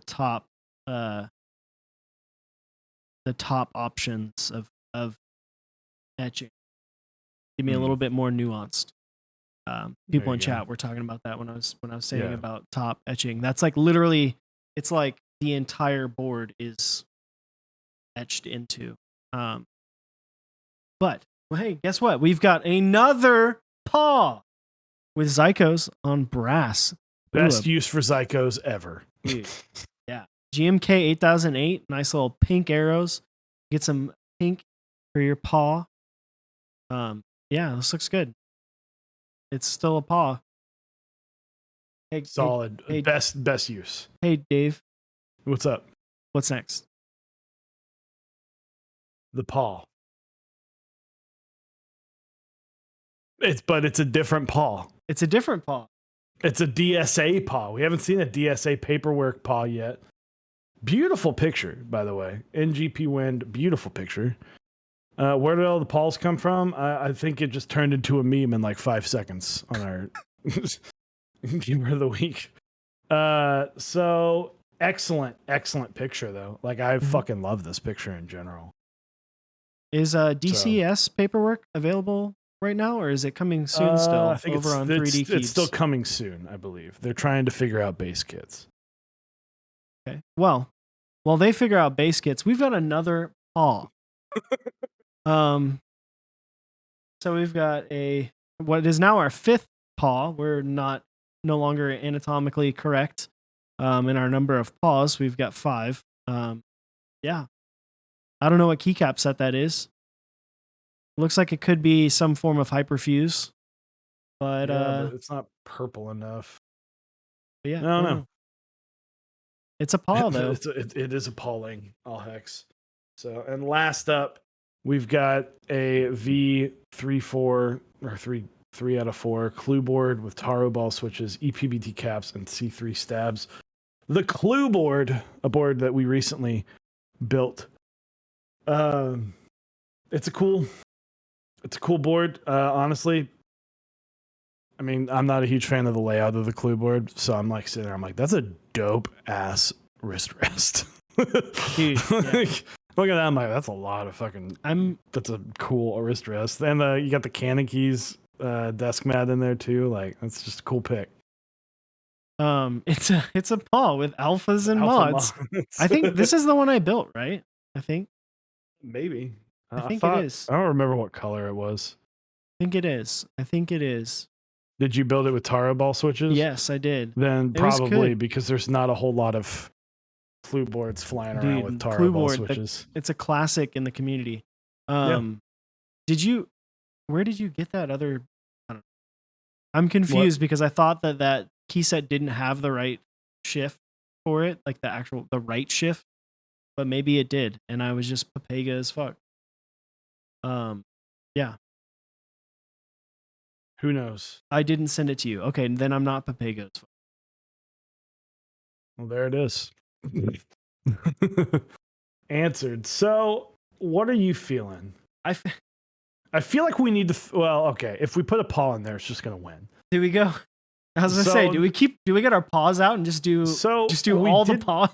top options of etching. Give me a little bit more nuanced. People in chat were talking about that when I was saying about top etching. That's like literally, it's like the entire board is etched into. But well, hey, guess what? We've got another paw with Zycos on brass. Best use for Zycos ever. Dude, yeah. GMK 8008. Nice little pink arrows. Get some pink for your paw. Yeah, this looks good. It's still a paw. Hey, solid. Hey, best use. Hey, Dave. What's up? What's next? The paw. It's a different paw. It's a different paw. It's a DSA paw. We haven't seen a DSA paperwork paw yet. Beautiful picture, by the way. NGP Wind, beautiful picture. Where did all the paws come from? I think it just turned into a meme in like 5 seconds on our Gamer of the Week. So excellent picture though. Like I fucking love this picture in general. Is DCS paperwork available right now, or is it coming soon still? I think over on 3D Keeps? It's still coming soon, I believe. They're trying to figure out base kits. Okay. Well, while they figure out base kits, we've got another paw. So we've got what is now our 5th paw. We're no longer anatomically correct in our number of paws. We've got 5. Yeah. I don't know what keycap set that is. Looks like it could be some form of hyperfuse. But, but it's not purple enough. Yeah, I don't know. It's a paw though. It is appalling, all hex. So, and last up, we've got a V34 or 3 out of 4 clue board with taro ball switches, EPBT caps, and C3 stabs. The clue board, a board that we recently built. It's a cool board. Honestly, I mean, I'm not a huge fan of the layout of the clue board, so I'm like sitting there, I'm like, that's a dope ass wrist rest. Dude, yeah. Look at that, I'm like, that's a lot of fucking. That's a cool wrist rest, and you got the Canon Keys desk mat in there too. Like, that's just a cool pick. It's a paw with alphas and mods. I think this is the one I built, right? I think. Maybe. I think it is. I don't remember what color it was. I think it is. Did you build it with taro ball switches? Yes, I did. Then probably because there's not a whole lot of clue boards flying around with taro ball switches. It's a classic in the community. Where did you get that other? I don't know. I'm confused because I thought that key set didn't have the right shift for it, like the right shift, but maybe it did, and I was just Papega as fuck. Yeah. Who knows? I didn't send it to you. Okay, then I'm not Papega as fuck. Well, there it is. Answered. So, what are you feeling? I feel like we need to. Well, okay. If we put a paw in there, it's just gonna win. Do we go? I was gonna say, do we get our paws out and just do all the paws?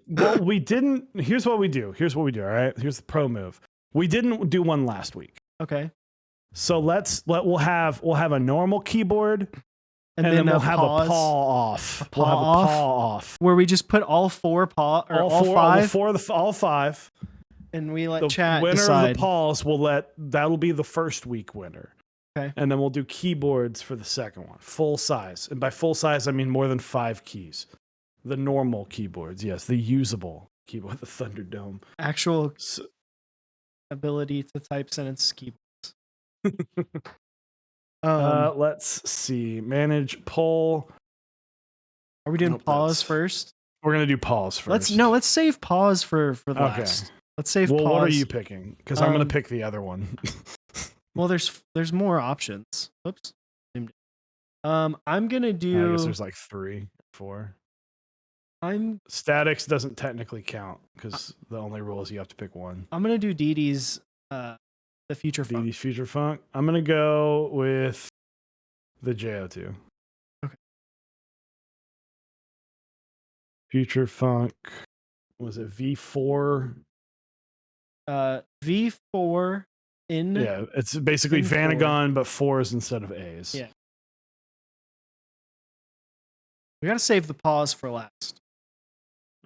Well, we didn't. Here's what we do. All right. Here's the pro move. We didn't do one last week. Okay. So we'll have a normal keyboard, and then we'll have a paw off. We'll have a paw off. Where we just put all 4 paw or all 5. All 5. And we let chat winner decide. Of the paws, that'll be the first week winner. Okay. And then we'll do keyboards for the second one, full size. And by full size, I mean more than 5 keys. The normal keyboards, yes, the usable keyboard, the Thunderdome. Actual ability to type sentences keyboards. Let's see. Manage poll. Are we doing pause first? We're gonna do pause first. Let's save pause for last. Let's save pause. What are you picking? Because I'm gonna pick the other one. Well, there's more options. Whoops. I'm gonna do. I guess there's like 3, 4. Statics doesn't technically count because the only rule is you have to pick one. I'm gonna do Dee Dee's the Future Dee Funk. Dee's Future Funk. I'm gonna go with the JO2. Okay. Future Funk. Was it V4? V4 in. Yeah, it's basically in Vanagon, but 4s instead of A's. Yeah. We gotta save the pause for last.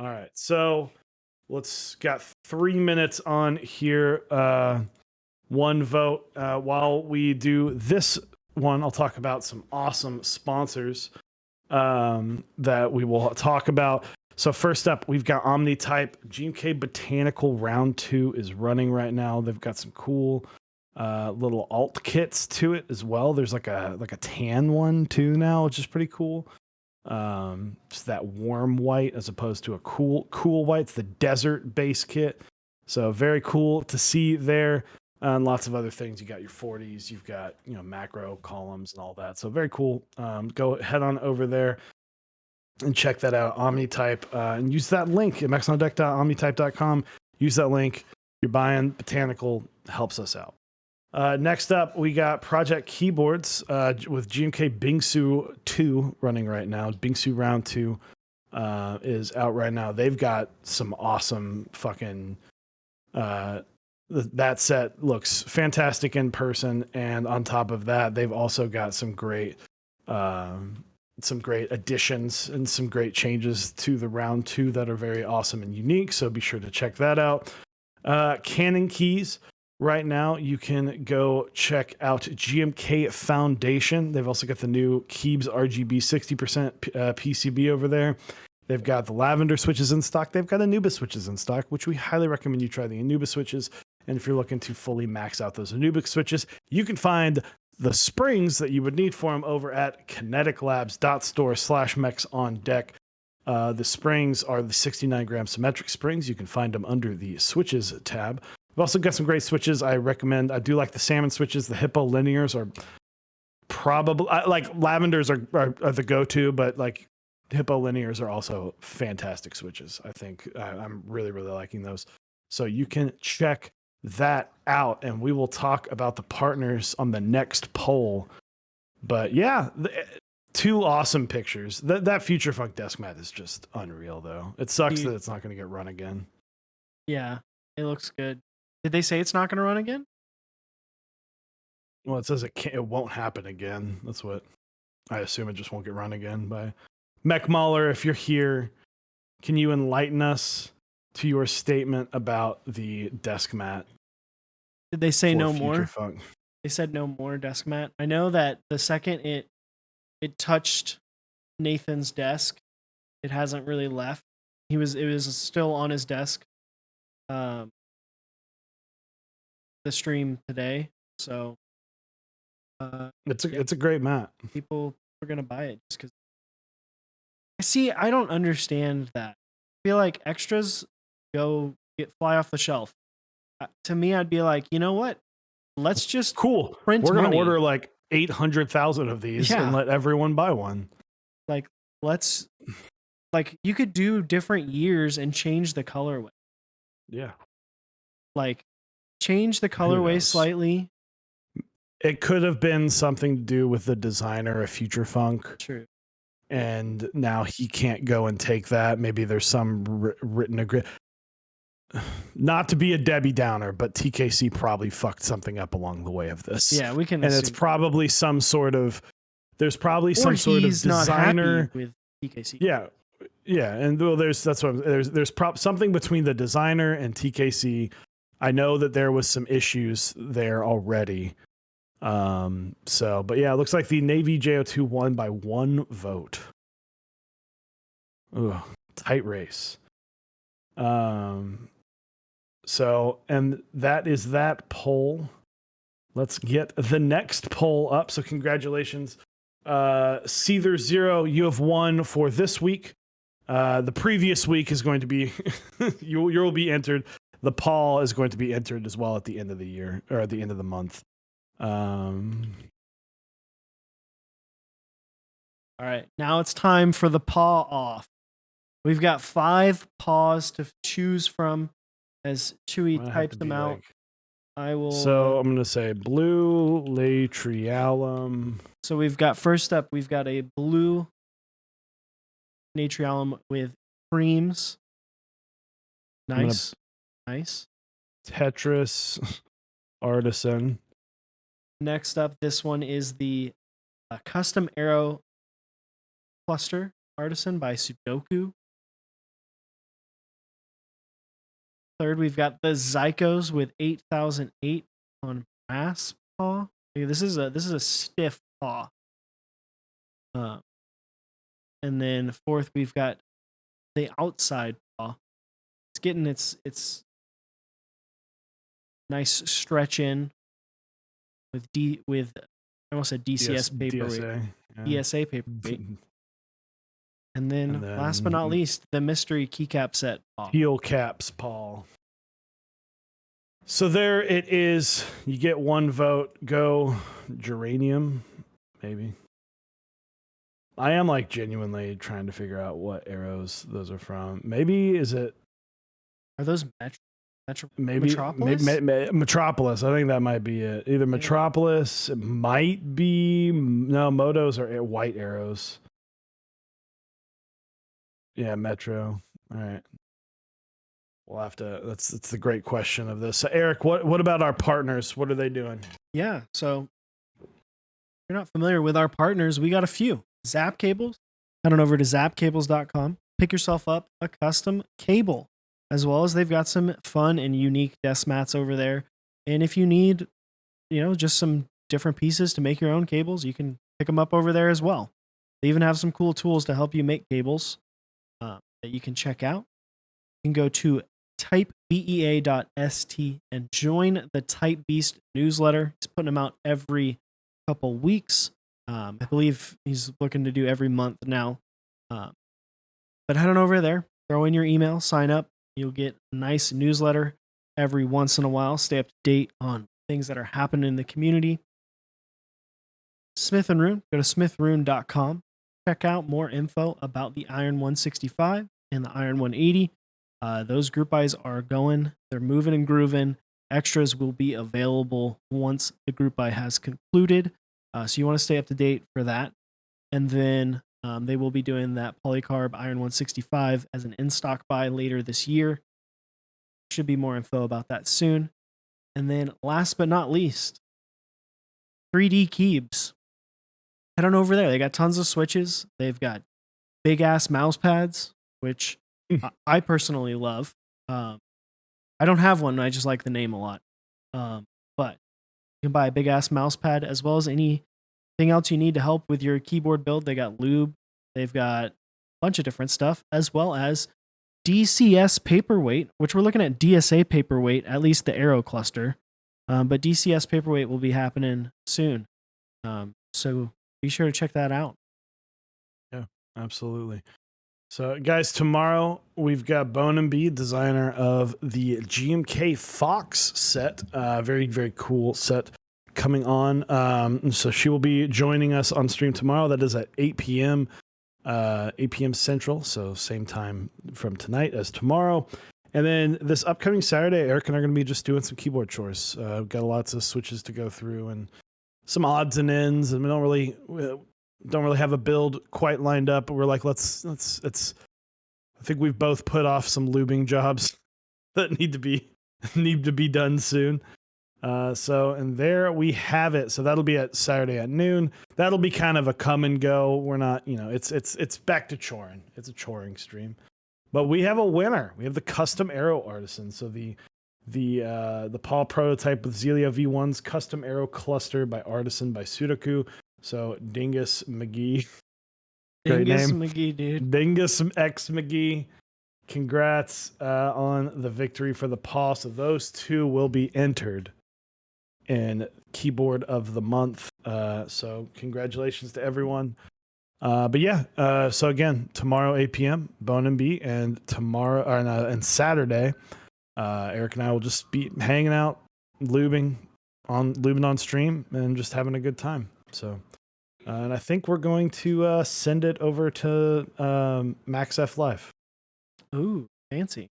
All right, so let's got 3 minutes on here. One vote. While we do this one, I'll talk about some awesome sponsors that we will talk about. So first up, we've got Omnitype. GMK Botanical Round 2 is running right now. They've got some cool little alt kits to it as well. There's like a tan one too now, which is pretty cool. Just that warm white as opposed to a cool white. It's the desert base kit. So very cool to see there. And lots of other things. You got your 40s, you've got, macro columns and all that. So very cool. Go head on over there and check that out. Omnitype, and use that link at mechsondeck.omnitype.com. Use that link. You're buying Botanical, helps us out. Next up, we got Project Keyboards with GMK Bingsu 2 running right now. Bingsu Round 2 is out right now. They've got some awesome fucking... that set looks fantastic in person, and on top of that, they've also got some great additions and some great changes to the Round 2 that are very awesome and unique. So be sure to check that out. Canon Keys. Right now, you can go check out GMK Foundation. They've also got the new Keebs RGB 60% PCB over there. They've got the lavender switches in stock. They've got Anubis switches in stock, which we highly recommend you try the Anubis switches. And if you're looking to fully max out those Anubis switches, you can find the springs that you would need for them over at kineticlabs.store/mechs on deck. The springs are the 69-gram symmetric springs. You can find them under the switches tab. We've also got some great switches I recommend. I do like the salmon switches. The hippo linears are probably like lavenders are the go-to, but like hippo linears are also fantastic switches. I think I'm really, really liking those. So you can check that out, and we will talk about the partners on the next poll. But yeah, two awesome pictures. That Future Funk desk mat is just unreal, though. It sucks that it's not going to get run again. Yeah, it looks good. Did they say it's not going to run again? Well, it says it won't happen again. That's what I assume. It just won't get run again by Mech Mauler. If you're here, can you enlighten us to your statement about the desk mat? Did they say no more? Funk? They said no more desk mat. I know that the second it touched Nathan's desk, it hasn't really left. It was still on his desk. The stream today, so it's a great mat. People are gonna buy it just because. See, I don't understand that. I feel like extras fly off the shelf. To me, I'd be like, you know what? Let's just cool. Print We're gonna money. order like 800,000 of these and let everyone buy one. Like, you could do different years and change the colorway. Yeah. Like, change the colorway slightly. It could have been something to do with the designer of Future Funk. True. And now he can't go and take that. Maybe there's some written agreement. Not to be a Debbie Downer, but TKC probably fucked something up along the way of this. Yeah, we can. And it's probably some sort of. There's probably some sort of designer not happy with TKC. Yeah, and well, there's something between the designer and TKC. I know that there was some issues there already. But yeah, it looks like the Navy JO2 won by 1 vote. Ugh, tight race. And that is that poll. Let's get the next poll up. So congratulations. Seether Zero, you have won for this week. The previous week is going to be, you'll be entered. The Paul is going to be entered as well at the end of the year, or at the end of the month. All right, now it's time for the paw off, We've got 5 paws to choose from as Chewy Might have types to them be out. like. I will. So I'm gonna say blue Latrialum. So we've got first up. We've got a blue Natriolum with creams. Nice, nice. Tetris Artisan. Next up, this one is the Custom Arrow Cluster Artisan by Sudoku. Third, we've got the Zycos with 8008 on brass paw. This is a stiff paw. And then fourth, we've got the outside paw. It's getting its nice stretch in with I almost said DCS paperweight. DSA. DSA paperweight. And then last but not least, the mystery keycap set paw. Heel caps, Paul. So there it is. You get 1 vote. Go Geranium, maybe. I am like genuinely trying to figure out what arrows those are from. Maybe is it? Are those Maybe Metropolis? Maybe Metropolis. I think that might be it. Either Metropolis. It might be no. Motos are white arrows. Yeah, Metro. All right. We'll have to. That's the great question of this. So Eric, what about our partners? What are they doing? Yeah. So if you're not familiar with our partners, we got a few. Zap Cables. Head on over to zapcables.com. Pick yourself up a custom cable. As well as they've got some fun and unique desk mats over there. And if you need, just some different pieces to make your own cables, you can pick them up over there as well. They even have some cool tools to help you make cables that you can check out. You can go to typebea.st and join the Type Beast newsletter. He's putting them out every couple weeks. I believe he's looking to do every month now. But head on over there, throw in your email, sign up. You'll get a nice newsletter every once in a while. Stay up to date on things that are happening in the community. Smith & Rune, go to smithrune.com. Check out more info about the Iron 165 and the Iron 180. Those group buys are going. They're moving and grooving. Extras will be available once the group buy has concluded. So you want to stay up to date for that. And then they will be doing that Polycarb Iron 165 as an in-stock buy later this year. Should be more info about that soon. And then last but not least, 3D Keebs. Head on over there. They got tons of switches. They've got big-ass mouse pads, which I personally love. I don't have one. I just like the name a lot. But you can buy a big-ass mouse pad as well as anything else you need to help with your keyboard build. They got lube. They've got a bunch of different stuff, as well as DCS paperweight, which we're looking at DSA paperweight, at least the Arrow cluster. But DCS paperweight will be happening soon. So be sure to check that out. Yeah, absolutely. So, guys, tomorrow we've got Bone and Bee, designer of the GMK Fox set. Very, very cool set coming on. So she will be joining us on stream tomorrow. That is at 8 p.m. 8 p.m. Central. So same time from tonight as tomorrow. And then this upcoming Saturday, Eric and I are going to be just doing some keyboard chores. We've got lots of switches to go through and some odds and ends, and we don't really have a build quite lined up. But we're like, let's. I think we've both put off some lubing jobs that need to be done soon. And there we have it. So that'll be at Saturday at noon. That'll be kind of a come and go. We're not, it's back to choring. It's a choring stream. But we have a winner. We have the custom arrow artisan. So the Paw Prototype with Zelia V1's custom arrow cluster by Artisan by Sudoku. So Dingus McGee. Great Dingus name. McGee, dude. Dingus X McGee. Congrats on the victory for the Paw. So those two will be entered in Keyboard of the Month. So congratulations to everyone. But yeah, so again, tomorrow 8 p.m. Bone and Bee, and and Saturday, Eric and I will just be hanging out, lubing on stream, and just having a good time. So, and I think we're going to send it over to Max F Live. Ooh, fancy.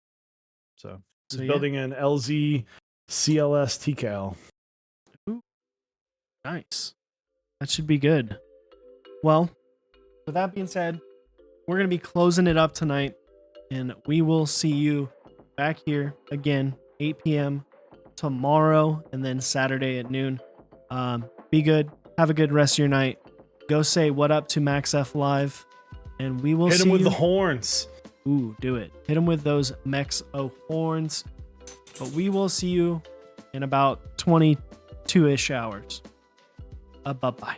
So So, he's yeah. building an LZ CLS TCal. Ooh, nice. That should be good. Well, with that being said, we're going to be closing it up tonight, and we will see you back here again, 8 p.m. tomorrow, and then Saturday at noon. Be good. Have a good rest of your night. Go say what up to Max F Live, and we will Hit see him with you. the horns. Ooh, do it. Hit him with those Mechs O horns. But we will see you in about 22-ish hours. Bye-bye.